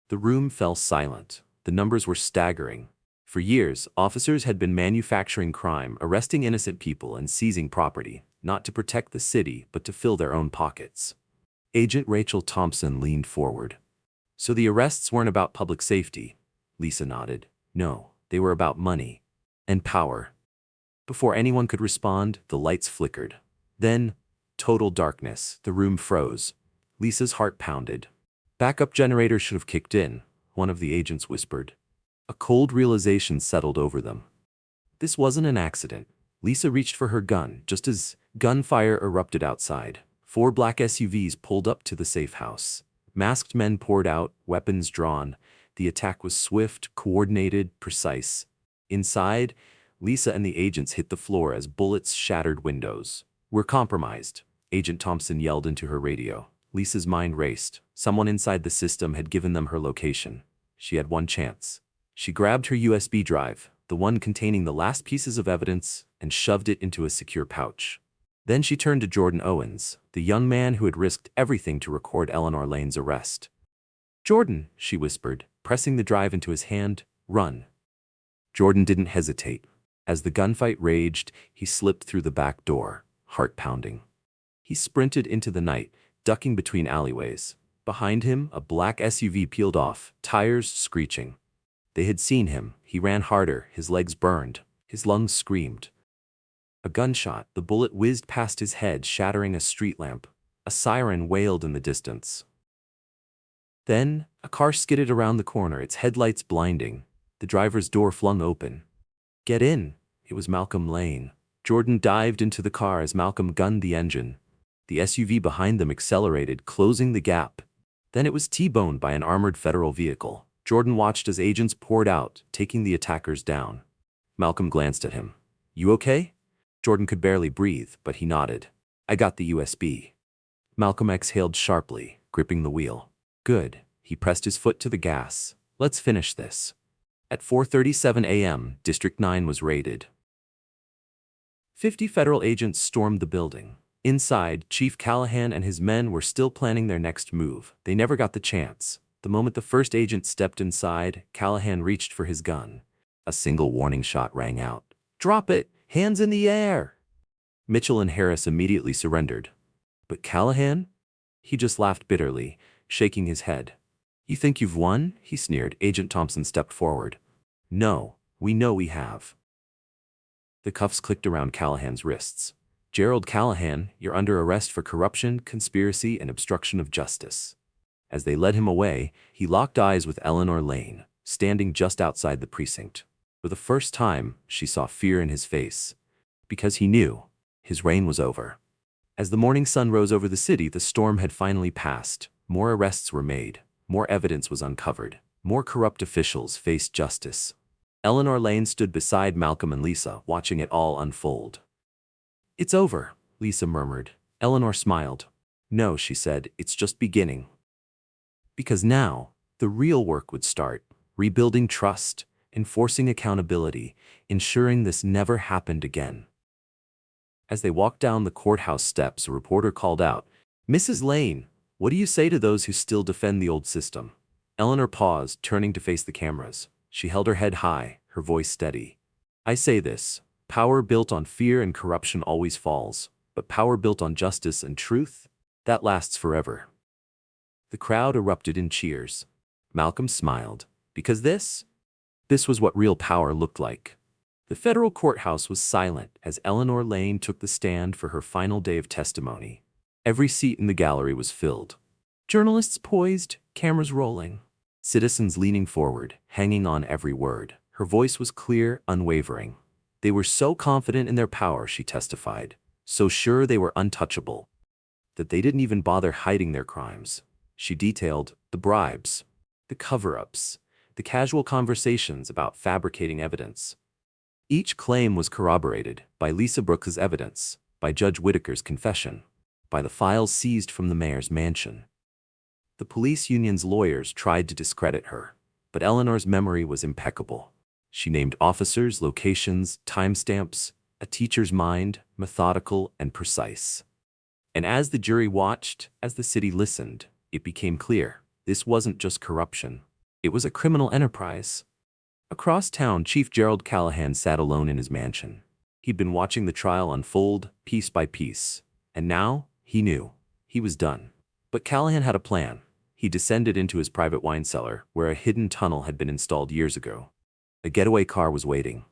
The room fell silent. The numbers were staggering. For years, officers had been manufacturing crime, arresting innocent people and seizing property, not to protect the city, but to fill their own pockets. Agent Rachel Thompson leaned forward. "So the arrests weren't about public safety?" Lisa nodded. "No, they were about money and power." Before anyone could respond, the lights flickered. Then, total darkness. The room froze. Lisa's heart pounded. "Backup generator should have kicked in," one of the agents whispered. A cold realization settled over them. This wasn't an accident. Lisa reached for her gun just as gunfire erupted outside. 4 black SUVs pulled up to the safe house. Masked men poured out, weapons drawn. The attack was swift, coordinated, precise. Inside, Lisa and the agents hit the floor as bullets shattered windows. "We're compromised," Agent Thompson yelled into her radio. Lisa's mind raced. Someone inside the system had given them her location. She had one chance. She grabbed her USB drive, the one containing the last pieces of evidence, and shoved it into a secure pouch. Then she turned to Jordan Owens, the young man who had risked everything to record Eleanor Lane's arrest. "Jordan," she whispered, pressing the drive into his hand, "run." Jordan didn't hesitate. As the gunfight raged, he slipped through the back door, heart pounding. He sprinted into the night, ducking between alleyways. Behind him, a black SUV peeled off, tires screeching. They had seen him. He ran harder, his legs burned, his lungs screamed. A gunshot, the bullet whizzed past his head, shattering a street lamp. A siren wailed in the distance. Then, a car skidded around the corner, its headlights blinding. The driver's door flung open. "Get in." It was Malcolm Lane. Jordan dived into the car as Malcolm gunned the engine. The SUV behind them accelerated, closing the gap. Then it was T-boned by an armored federal vehicle. Jordan watched as agents poured out, taking the attackers down. Malcolm glanced at him. "You okay?" Jordan could barely breathe, but he nodded. "I got the USB." Malcolm exhaled sharply, gripping the wheel. Good. He pressed his foot to the gas. Let's finish this. At 4:37 a.m., District 9 was raided. 50 federal agents stormed the building. Inside, Chief Callahan and his men were still planning their next move. They never got the chance. The moment the first agent stepped inside, Callahan reached for his gun. A single warning shot rang out. "Drop it! Hands in the air!" Mitchell and Harris immediately surrendered. But Callahan? He just laughed bitterly, shaking his head. "You think you've won?" he sneered. Agent Thompson stepped forward. "No, we know we have." The cuffs clicked around Callahan's wrists. "Gerald Callahan, you're under arrest for corruption, conspiracy, and obstruction of justice." As they led him away, he locked eyes with Eleanor Lane, standing just outside the precinct. For the first time, she saw fear in his face. Because he knew his reign was over. As the morning sun rose over the city, the storm had finally passed. More arrests were made. More evidence was uncovered. More corrupt officials faced justice. Eleanor Lane stood beside Malcolm and Lisa, watching it all unfold. "It's over," Lisa murmured. Eleanor smiled. "No," she said, "it's just beginning." Because now, the real work would start, rebuilding trust, enforcing accountability, ensuring this never happened again. As they walked down the courthouse steps, a reporter called out, "Mrs. Lane, what do you say to those who still defend the old system?" Eleanor paused, turning to face the cameras. She held her head high, her voice steady. "I say this, power built on fear and corruption always falls, but power built on justice and truth, that lasts forever." The crowd erupted in cheers. Malcolm smiled, because this was what real power looked like. The federal courthouse was silent as Eleanor Lane took the stand for her final day of testimony. Every seat in the gallery was filled. Journalists poised, cameras rolling. Citizens leaning forward, hanging on every word. Her voice was clear, unwavering. They were so confident in their power, she testified, so sure they were untouchable, that they didn't even bother hiding their crimes. She detailed the bribes, the cover-ups, the casual conversations about fabricating evidence. Each claim was corroborated by Lisa Brooks's evidence, by Judge Whitaker's confession, by the files seized from the mayor's mansion. The police union's lawyers tried to discredit her, but Eleanor's memory was impeccable. She named officers, locations, timestamps, a teacher's mind, methodical and precise. And as the jury watched, as the city listened, it became clear, this wasn't just corruption. It was a criminal enterprise. Across town, Chief Gerald Callahan sat alone in his mansion. He'd been watching the trial unfold, piece by piece. And now, he knew. He was done. But Callahan had a plan. He descended into his private wine cellar, where a hidden tunnel had been installed years ago. A getaway car was waiting.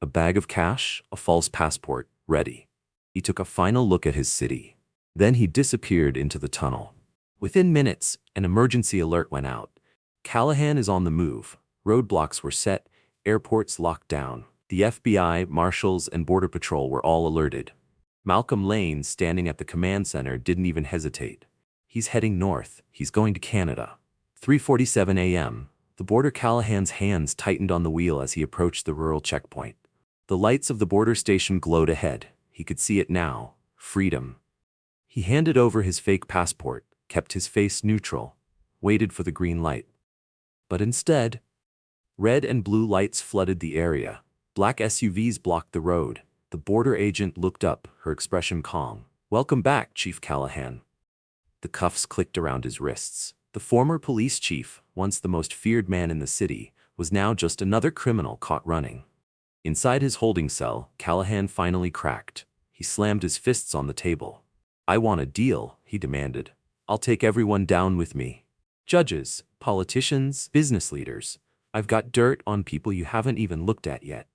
A bag of cash, a false passport, ready. He took a final look at his city. Then he disappeared into the tunnel. Within minutes, an emergency alert went out. Callahan is on the move. Roadblocks were set, airports locked down. The FBI, Marshals, and Border Patrol were all alerted. Malcolm Lane, standing at the command center, didn't even hesitate. He's heading north. He's going to Canada. 3:47 a.m. The border. Callahan's hands tightened on the wheel as he approached the rural checkpoint. The lights of the border station glowed ahead. He could see it now. Freedom. He handed over his fake passport, kept his face neutral, waited for the green light. But instead, red and blue lights flooded the area. Black SUVs blocked the road. The border agent looked up, her expression calm. "Welcome back, Chief Callahan." The cuffs clicked around his wrists. The former police chief, once the most feared man in the city, was now just another criminal caught running. Inside his holding cell, Callahan finally cracked. He slammed his fists on the table. "I want a deal," he demanded. "I'll take everyone down with me. Judges, politicians, business leaders. I've got dirt on people you haven't even looked at yet."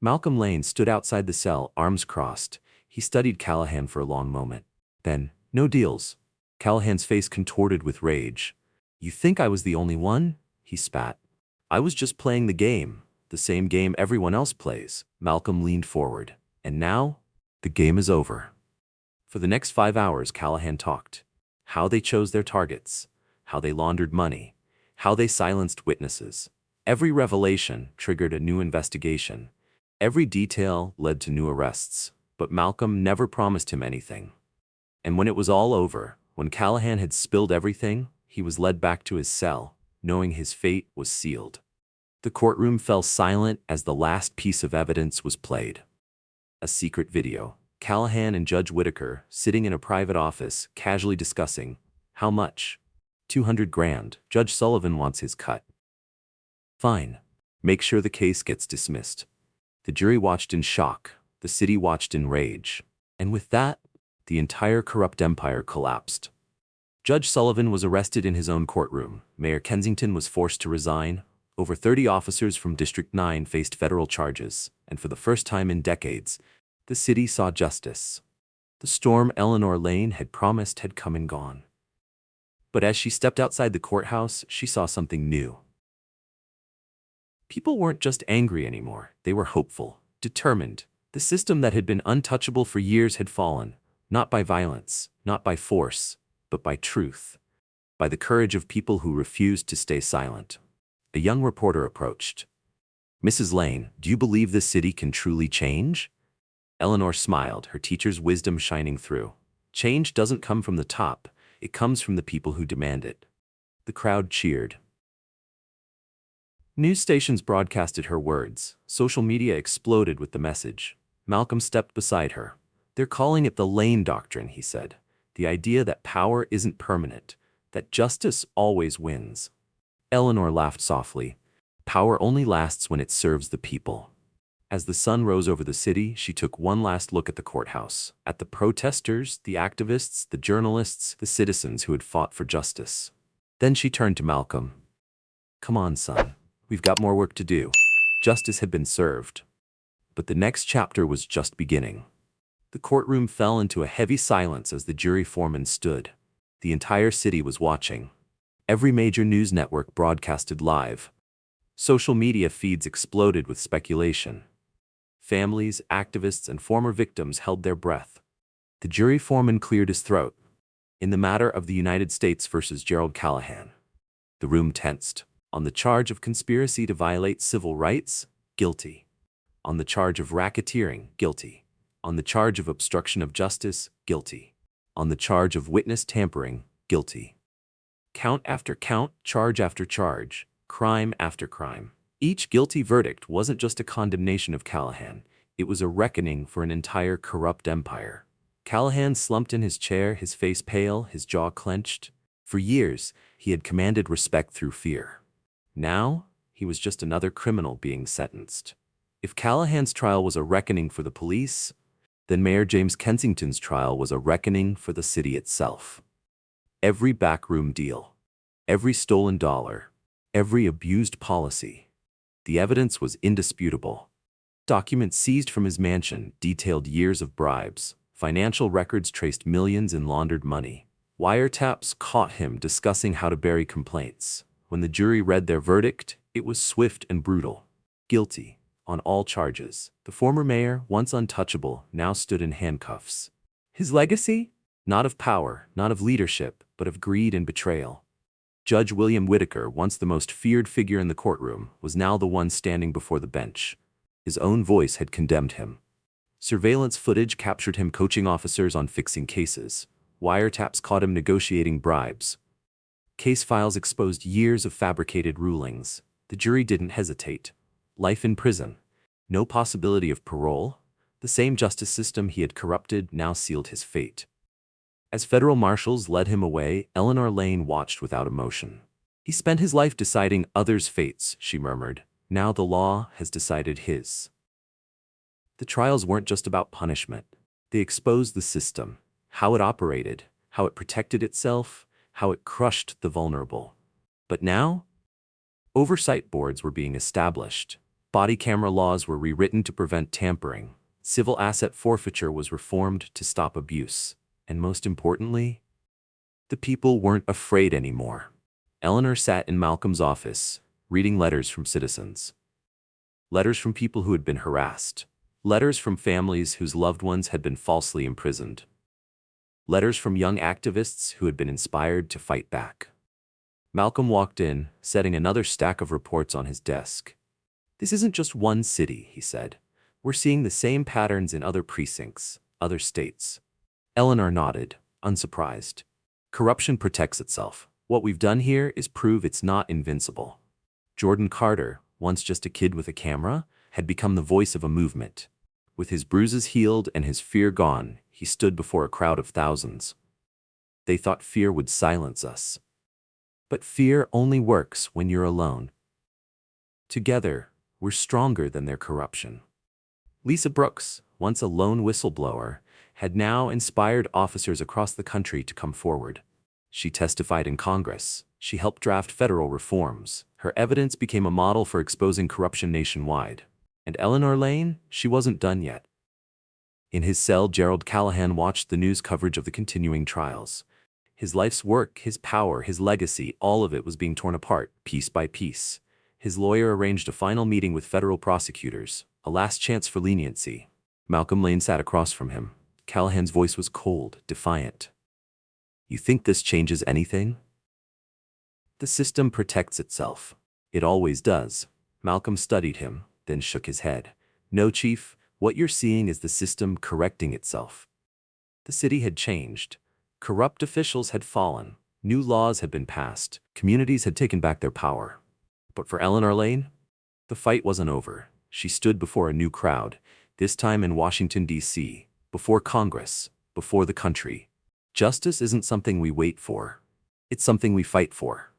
Malcolm Lane stood outside the cell, arms crossed. He studied Callahan for a long moment. Then, "No deals." Callahan's face contorted with rage. "You think I was the only one?" he spat. "I was just playing the game, the same game everyone else plays." Malcolm leaned forward. "And now, the game is over." For the next 5 hours, Callahan talked. How they chose their targets, how they laundered money, how they silenced witnesses. Every revelation triggered a new investigation. Every detail led to new arrests. But Malcolm never promised him anything. And when it was all over, when Callahan had spilled everything, he was led back to his cell, knowing his fate was sealed. The courtroom fell silent as the last piece of evidence was played. A secret video. Callahan and Judge Whitaker, sitting in a private office, casually discussing, how much? 200 grand. Judge Sullivan wants his cut. Fine. Make sure the case gets dismissed. The jury watched in shock. The city watched in rage. And with that, the entire corrupt empire collapsed. Judge Sullivan was arrested in his own courtroom. Mayor Kensington was forced to resign. Over 30 officers from District 9 faced federal charges, and for the first time in decades, the city saw justice. The storm Eleanor Lane had promised had come and gone. But as she stepped outside the courthouse, she saw something new. People weren't just angry anymore. They were hopeful, determined. The system that had been untouchable for years had fallen, not by violence, not by force, but by truth, by the courage of people who refused to stay silent. A young reporter approached. Mrs. Lane, do you believe this city can truly change? Eleanor smiled, her teacher's wisdom shining through. Change doesn't come from the top, it comes from the people who demand it. The crowd cheered. News stations broadcasted her words. Social media exploded with the message. Malcolm stepped beside her. They're calling it the Lane Doctrine, he said. The idea that power isn't permanent, that justice always wins. Eleanor laughed softly. Power only lasts when it serves the people. As the sun rose over the city, she took one last look at the courthouse, at the protesters, the activists, the journalists, the citizens who had fought for justice. Then she turned to Malcolm. Come on, son. We've got more work to do. Justice had been served. But the next chapter was just beginning. The courtroom fell into a heavy silence as the jury foreman stood. The entire city was watching. Every major news network broadcasted live. Social media feeds exploded with speculation. Families, activists, and former victims held their breath. The jury foreman cleared his throat. In the matter of the United States versus Gerald Callahan. The room tensed. On the charge of conspiracy to violate civil rights, guilty. On the charge of racketeering, guilty. On the charge of obstruction of justice, guilty. On the charge of witness tampering, guilty. Count after count, charge after charge, crime after crime. Each guilty verdict wasn't just a condemnation of Callahan, it was a reckoning for an entire corrupt empire. Callahan slumped in his chair, his face pale, his jaw clenched. For years, he had commanded respect through fear. Now, he was just another criminal being sentenced. If Callahan's trial was a reckoning for the police, then Mayor James Kensington's trial was a reckoning for the city itself. Every backroom deal, every stolen dollar, every abused policy. The evidence was indisputable. Documents seized from his mansion detailed years of bribes. Financial records traced millions in laundered money. Wiretaps caught him discussing how to bury complaints. When the jury read their verdict, it was swift and brutal. Guilty, on all charges. The former mayor, once untouchable, now stood in handcuffs. His legacy? Not of power, not of leadership, but of greed and betrayal. Judge William Whitaker, once the most feared figure in the courtroom, was now the one standing before the bench. His own voice had condemned him. Surveillance footage captured him coaching officers on fixing cases. Wiretaps caught him negotiating bribes. Case files exposed years of fabricated rulings. The jury didn't hesitate. Life in prison. No possibility of parole. The same justice system he had corrupted now sealed his fate. As federal marshals led him away, Eleanor Lane watched without emotion. He spent his life deciding others' fates, she murmured. Now the law has decided his. The trials weren't just about punishment. They exposed the system, how it operated, how it protected itself, how it crushed the vulnerable. But now, oversight boards were being established. Body camera laws were rewritten to prevent tampering. Civil asset forfeiture was reformed to stop abuse. And most importantly, the people weren't afraid anymore. Eleanor sat in Malcolm's office, reading letters from citizens. Letters from people who had been harassed. Letters from families whose loved ones had been falsely imprisoned. Letters from young activists who had been inspired to fight back. Malcolm walked in, setting another stack of reports on his desk. This isn't just one city, he said. We're seeing the same patterns in other precincts, other states. Eleanor nodded, unsurprised. Corruption protects itself. What we've done here is prove it's not invincible. Jordan Carter, once just a kid with a camera, had become the voice of a movement. With his bruises healed and his fear gone, he stood before a crowd of thousands. They thought fear would silence us. But fear only works when you're alone. Together, we're stronger than their corruption. Lisa Brooks, once a lone whistleblower, had now inspired officers across the country to come forward. She testified in Congress. She helped draft federal reforms. Her evidence became a model for exposing corruption nationwide. And Eleanor Lane, she wasn't done yet. In his cell, Gerald Callahan watched the news coverage of the continuing trials. His life's work, his power, his legacy, all of it was being torn apart, piece by piece. His lawyer arranged a final meeting with federal prosecutors, a last chance for leniency. Malcolm Lane sat across from him. Callahan's voice was cold, defiant. "You think this changes anything?" "The system protects itself. It always does." Malcolm studied him, then shook his head. "No, Chief, what you're seeing is the system correcting itself." The city had changed. Corrupt officials had fallen. New laws had been passed. Communities had taken back their power. But for Eleanor Lane, the fight wasn't over. She stood before a new crowd, this time in Washington, D.C., before Congress, before the country. Justice isn't something we wait for. It's something we fight for.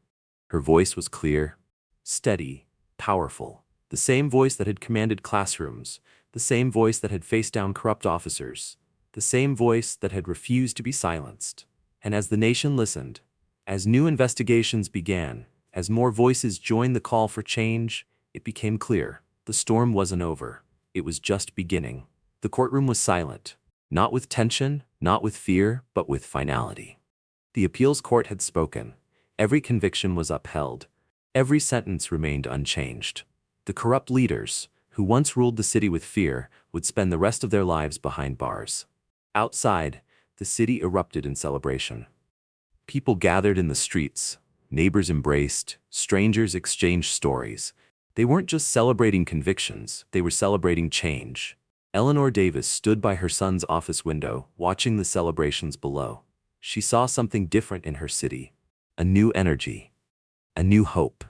Her voice was clear, steady, powerful. The same voice that had commanded classrooms, the same voice that had faced down corrupt officers, the same voice that had refused to be silenced. And as the nation listened, as new investigations began, as more voices joined the call for change, it became clear. The storm wasn't over. It was just beginning. The courtroom was silent, not with tension, not with fear, but with finality. The appeals court had spoken. Every conviction was upheld. Every sentence remained unchanged. The corrupt leaders, who once ruled the city with fear, would spend the rest of their lives behind bars. Outside, the city erupted in celebration. People gathered in the streets. Neighbors embraced. Strangers exchanged stories. They weren't just celebrating convictions, they were celebrating change. Eleanor Davis stood by her son's office window, watching the celebrations below. She saw something different in her city. A new energy. A new hope.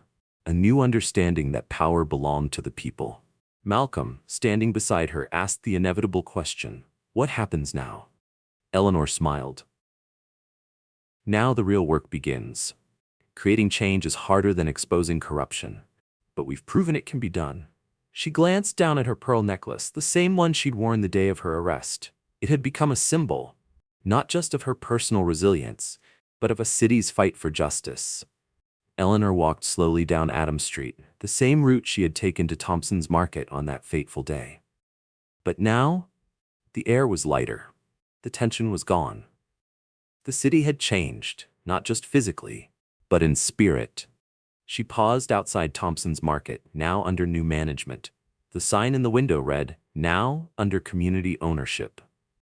A new understanding that power belonged to the people. Malcolm, standing beside her, asked the inevitable question, "What happens now?" Eleanor smiled. "Now the real work begins. Creating change is harder than exposing corruption. But we've proven it can be done." She glanced down at her pearl necklace, the same one she'd worn the day of her arrest. It had become a symbol, not just of her personal resilience, but of a city's fight for justice. Eleanor walked slowly down Adams Street, the same route she had taken to Thompson's Market on that fateful day. But now, the air was lighter. The tension was gone. The city had changed, not just physically, but in spirit. She paused outside Thompson's Market, now under new management. The sign in the window read, "Now under community ownership."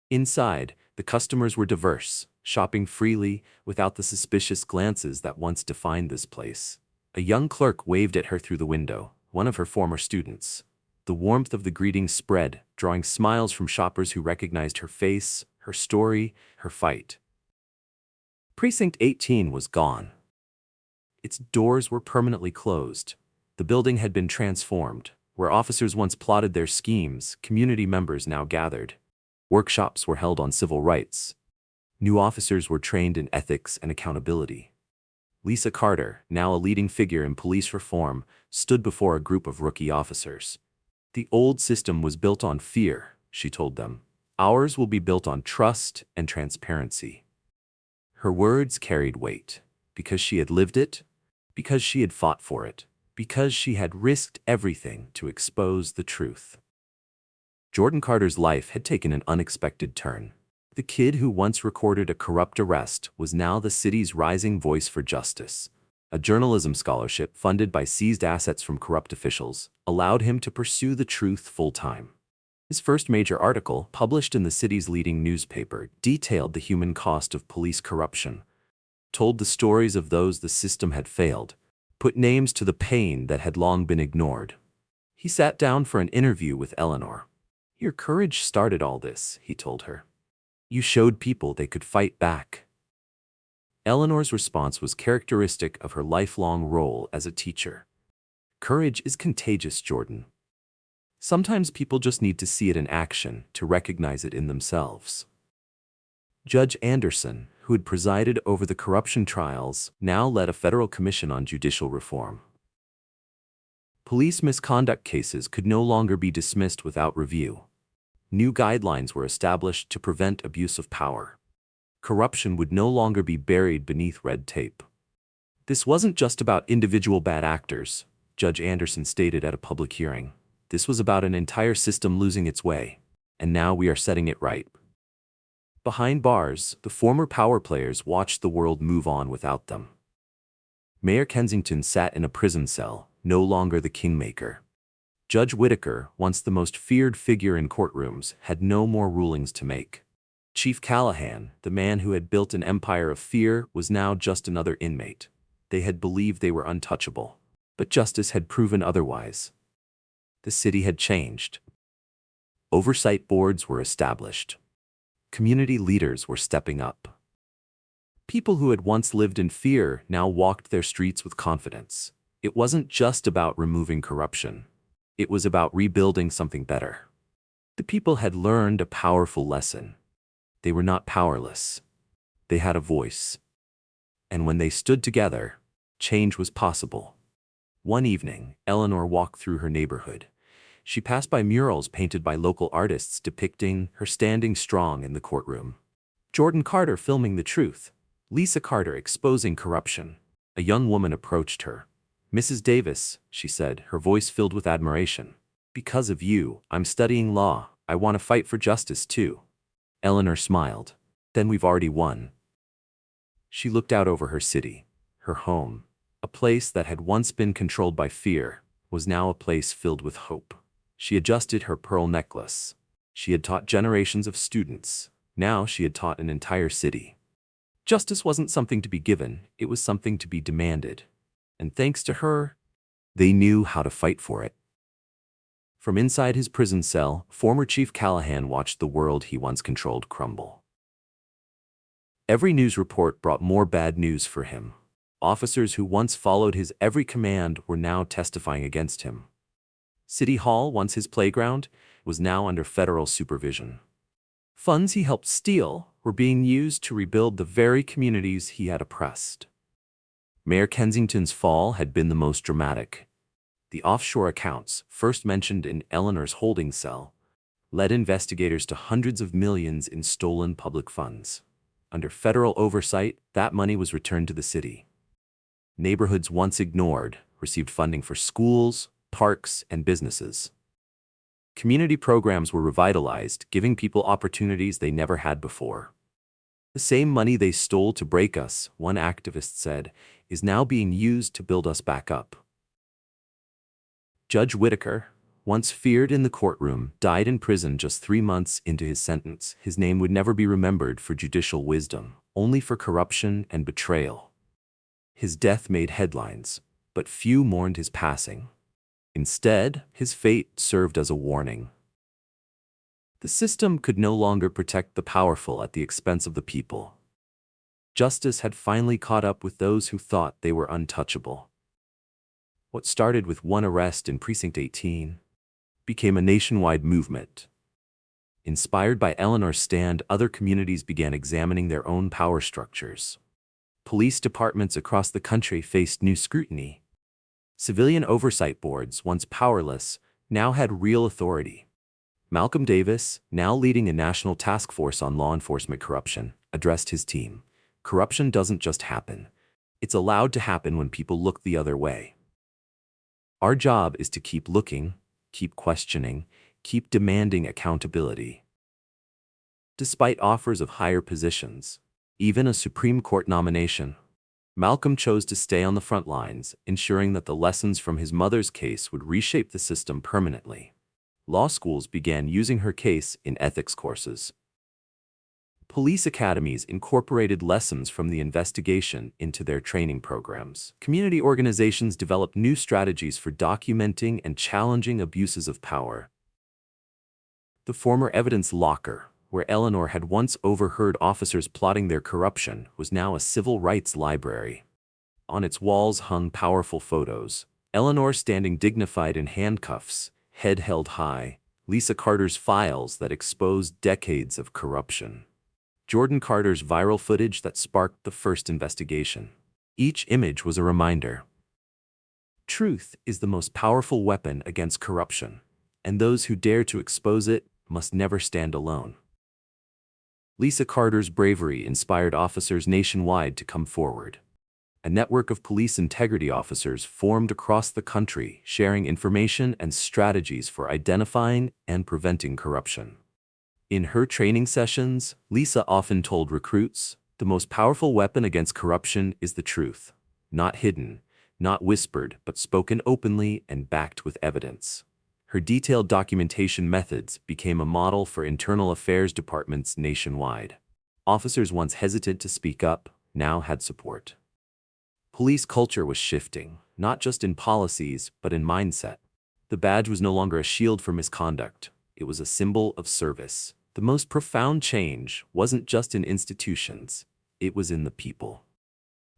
Inside, the customers were diverse, shopping freely, without the suspicious glances that once defined this place. A young clerk waved at her through the window, one of her former students. The warmth of the greeting spread, drawing smiles from shoppers who recognized her face, her story, her fight. Precinct 18 was gone. Its doors were permanently closed. The building had been transformed. Where officers once plotted their schemes, community members now gathered. Workshops were held on civil rights. New officers were trained in ethics and accountability. Lisa Carter, now a leading figure in police reform, stood before a group of rookie officers. "The old system was built on fear," she told them. "Ours will be built on trust and transparency." Her words carried weight, because she had lived it, because she had fought for it, because she had risked everything to expose the truth. Jordan Carter's life had taken an unexpected turn. The kid who once recorded a corrupt arrest was now the city's rising voice for justice. A journalism scholarship funded by seized assets from corrupt officials allowed him to pursue the truth full-time. His first major article, published in the city's leading newspaper, detailed the human cost of police corruption, told the stories of those the system had failed, put names to the pain that had long been ignored. He sat down for an interview with Eleanor. "Your courage started all this," he told her. "You showed people they could fight back." Eleanor's response was characteristic of her lifelong role as a teacher. Courage is contagious, Jordan. Sometimes people just need to see it in action to recognize it in themselves. Judge Anderson, who had presided over the corruption trials, now led a federal commission on judicial reform. Police misconduct cases could no longer be dismissed without review. New guidelines were established to prevent abuse of power. Corruption would no longer be buried beneath red tape. This wasn't just about individual bad actors, Judge Anderson stated at a public hearing. This was about an entire system losing its way, and now we are setting it right. Behind bars, the former power players watched the world move on without them. Mayor Kensington sat in a prison cell, no longer the kingmaker. Judge Whittaker, once the most feared figure in courtrooms, had no more rulings to make. Chief Callahan, the man who had built an empire of fear, was now just another inmate. They had believed they were untouchable, but justice had proven otherwise. The city had changed. Oversight boards were established. Community leaders were stepping up. People who had once lived in fear now walked their streets with confidence. It wasn't just about removing corruption. It was about rebuilding something better. The people had learned a powerful lesson. They were not powerless. They had a voice. And when they stood together, change was possible. One evening, Eleanor walked through her neighborhood. She passed by murals painted by local artists depicting her standing strong in the courtroom. Jordan Carter filming the truth. Lisa Carter exposing corruption. A young woman approached her. "Mrs. Davis," she said, her voice filled with admiration. "Because of you, I'm studying law. I want to fight for justice too." Eleanor smiled. "Then we've already won." She looked out over her city. Her home, a place that had once been controlled by fear, was now a place filled with hope. She adjusted her pearl necklace. She had taught generations of students. Now she had taught an entire city. Justice wasn't something to be given, it was something to be demanded. And thanks to her, they knew how to fight for it. From inside his prison cell, former Chief Callahan watched the world he once controlled crumble. Every news report brought more bad news for him. Officers who once followed his every command were now testifying against him. City Hall, once his playground, was now under federal supervision. Funds he helped steal were being used to rebuild the very communities he had oppressed. Mayor Kensington's fall had been the most dramatic. The offshore accounts, first mentioned in Eleanor's holding cell, led investigators to hundreds of millions in stolen public funds. Under federal oversight, that money was returned to the city. Neighborhoods once ignored received funding for schools, parks, and businesses. Community programs were revitalized, giving people opportunities they never had before. "The same money they stole to break us," one activist said, "is now being used to build us back up." Judge Whittaker, once feared in the courtroom, died in prison just 3 months into his sentence. His name would never be remembered for judicial wisdom, only for corruption and betrayal. His death made headlines, but few mourned his passing. Instead, his fate served as a warning. The system could no longer protect the powerful at the expense of the people. Justice had finally caught up with those who thought they were untouchable. What started with one arrest in Precinct 18 became a nationwide movement. Inspired by Eleanor's stand, other communities began examining their own power structures. Police departments across the country faced new scrutiny. Civilian oversight boards, once powerless, now had real authority. Malcolm Davis, now leading a national task force on law enforcement corruption, addressed his team. "Corruption doesn't just happen. It's allowed to happen when people look the other way. Our job is to keep looking, keep questioning, keep demanding accountability." Despite offers of higher positions, even a Supreme Court nomination, Malcolm chose to stay on the front lines, ensuring that the lessons from his mother's case would reshape the system permanently. Law schools began using her case in ethics courses. Police academies incorporated lessons from the investigation into their training programs. Community organizations developed new strategies for documenting and challenging abuses of power. The former evidence locker, where Eleanor had once overheard officers plotting their corruption, was now a civil rights library. On its walls hung powerful photos. Eleanor standing dignified in handcuffs, head held high. Lisa Carter's files that exposed decades of corruption. Jordan Carter's viral footage that sparked the first investigation. Each image was a reminder. Truth is the most powerful weapon against corruption, and those who dare to expose it must never stand alone. Lisa Carter's bravery inspired officers nationwide to come forward. A network of police integrity officers formed across the country, sharing information and strategies for identifying and preventing corruption. In her training sessions, Lisa often told recruits, "The most powerful weapon against corruption is the truth. Not hidden, not whispered, but spoken openly and backed with evidence." Her detailed documentation methods became a model for internal affairs departments nationwide. Officers once hesitant to speak up, now had support. Police culture was shifting, not just in policies, but in mindset. The badge was no longer a shield for misconduct. It was a symbol of service. The most profound change wasn't just in institutions, it was in the people.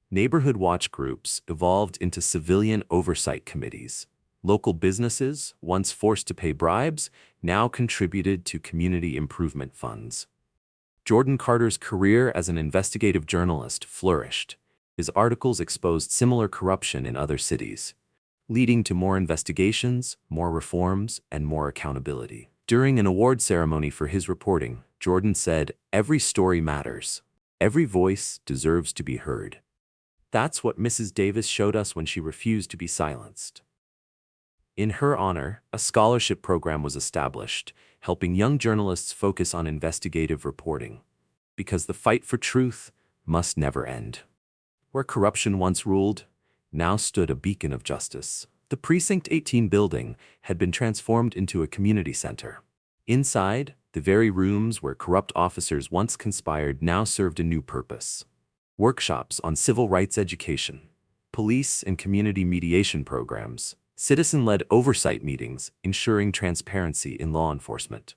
Neighborhood watch groups evolved into civilian oversight committees. Local businesses, once forced to pay bribes, now contributed to community improvement funds. Jordan Carter's career as an investigative journalist flourished. His articles exposed similar corruption in other cities, leading to more investigations, more reforms, and more accountability. During an award ceremony for his reporting, Jordan said, "Every story matters. Every voice deserves to be heard." That's what Mrs. Davis showed us when she refused to be silenced. In her honor, a scholarship program was established, helping young journalists focus on investigative reporting. Because the fight for truth must never end. Where corruption once ruled, now stood a beacon of justice. The Precinct 18 building had been transformed into a community center. Inside, the very rooms where corrupt officers once conspired now served a new purpose. Workshops on civil rights education, police and community mediation programs, citizen-led oversight meetings ensuring transparency in law enforcement.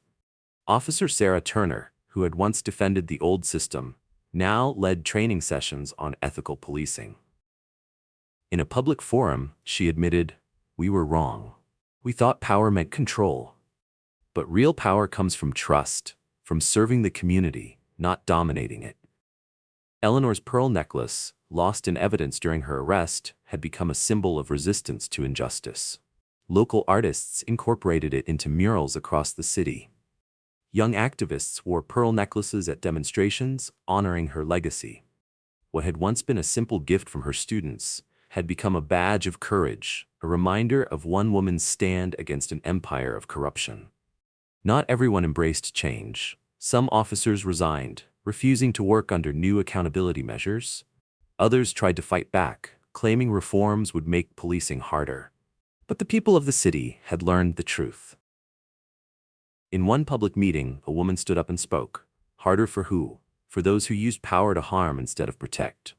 Officer Sarah Turner, who had once defended the old system, now led training sessions on ethical policing. In a public forum, she admitted, "We were wrong. We thought power meant control. But real power comes from trust, from serving the community, not dominating it." Eleanor's pearl necklace, lost in evidence during her arrest, had become a symbol of resistance to injustice. Local artists incorporated it into murals across the city. Young activists wore pearl necklaces at demonstrations, honoring her legacy. What had once been a simple gift from her students had become a badge of courage, a reminder of one woman's stand against an empire of corruption. Not everyone embraced change. Some officers resigned, refusing to work under new accountability measures. Others tried to fight back, claiming reforms would make policing harder. But the people of the city had learned the truth. In one public meeting, a woman stood up and spoke. Harder for who? For those who used power to harm instead of protect.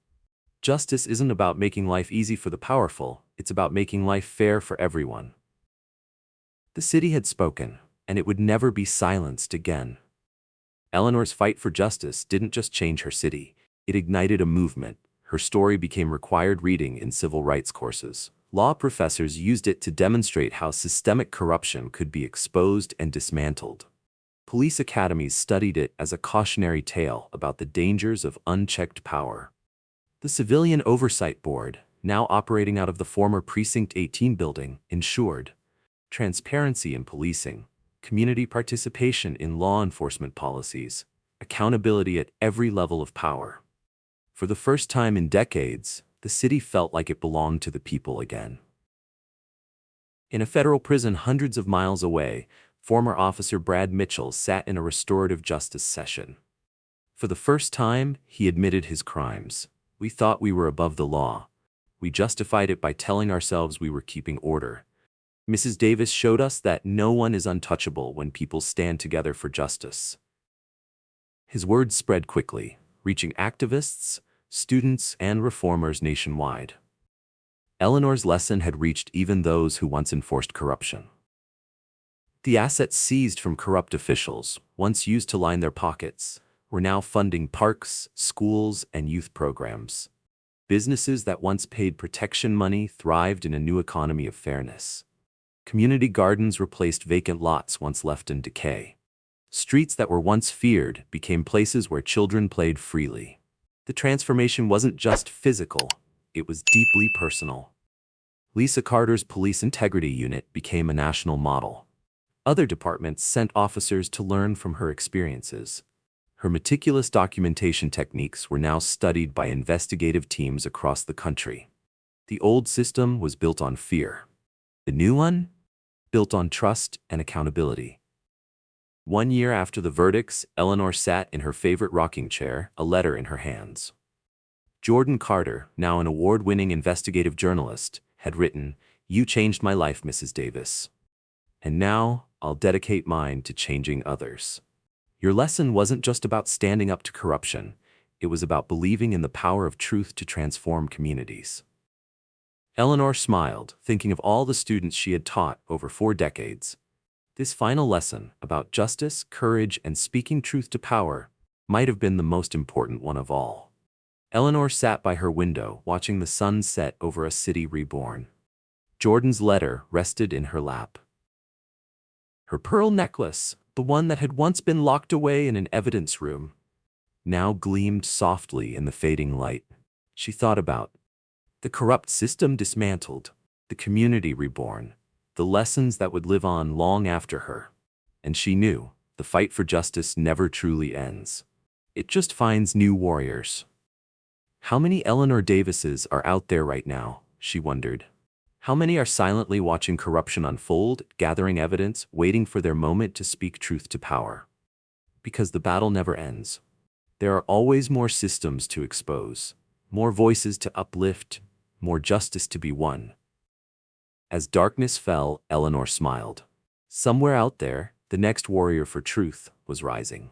Justice isn't about making life easy for the powerful, it's about making life fair for everyone. The city had spoken, and it would never be silenced again. Eleanor's fight for justice didn't just change her city, it ignited a movement. Her story became required reading in civil rights courses. Law professors used it to demonstrate how systemic corruption could be exposed and dismantled. Police academies studied it as a cautionary tale about the dangers of unchecked power. The Civilian Oversight Board, now operating out of the former Precinct 18 building, ensured transparency in policing, community participation in law enforcement policies, accountability at every level of power. For the first time in decades, the city felt like it belonged to the people again. In a federal prison hundreds of miles away, former officer Brad Mitchell sat in a restorative justice session. For the first time, he admitted his crimes. "We thought we were above the law. We justified it by telling ourselves we were keeping order. Mrs. Davis showed us that no one is untouchable when people stand together for justice." His words spread quickly, reaching activists, students, and reformers nationwide. Eleanor's lesson had reached even those who once enforced corruption. The assets seized from corrupt officials, once used to line their pockets, were now funding parks, schools, and youth programs. Businesses that once paid protection money thrived in a new economy of fairness. Community gardens replaced vacant lots once left in decay. Streets that were once feared became places where children played freely. The transformation wasn't just physical, it was deeply personal. Lisa Carter's police integrity unit became a national model. Other departments sent officers to learn from her experiences. Her meticulous documentation techniques were now studied by investigative teams across the country. The old system was built on fear. The new one? Built on trust and accountability. 1 year after the verdicts, Eleanor sat in her favorite rocking chair, a letter in her hands. Jordan Carter, now an award-winning investigative journalist, had written, "You changed my life, Mrs. Davis. And now, I'll dedicate mine to changing others. Your lesson wasn't just about standing up to corruption, it was about believing in the power of truth to transform communities." Eleanor smiled, thinking of all the students she had taught over 4 decades. This final lesson about justice, courage, and speaking truth to power might have been the most important one of all. Eleanor sat by her window, watching the sun set over a city reborn. Jordan's letter rested in her lap. Her pearl necklace, the one that had once been locked away in an evidence room, now gleamed softly in the fading light. She thought about the corrupt system dismantled, the community reborn, the lessons that would live on long after her. And she knew the fight for justice never truly ends. It just finds new warriors. How many Eleanor Davises are out there right now, she wondered. How many are silently watching corruption unfold, gathering evidence, waiting for their moment to speak truth to power? Because the battle never ends. There are always more systems to expose, more voices to uplift, more justice to be won. As darkness fell, Eleanor smiled. Somewhere out there, the next warrior for truth was rising.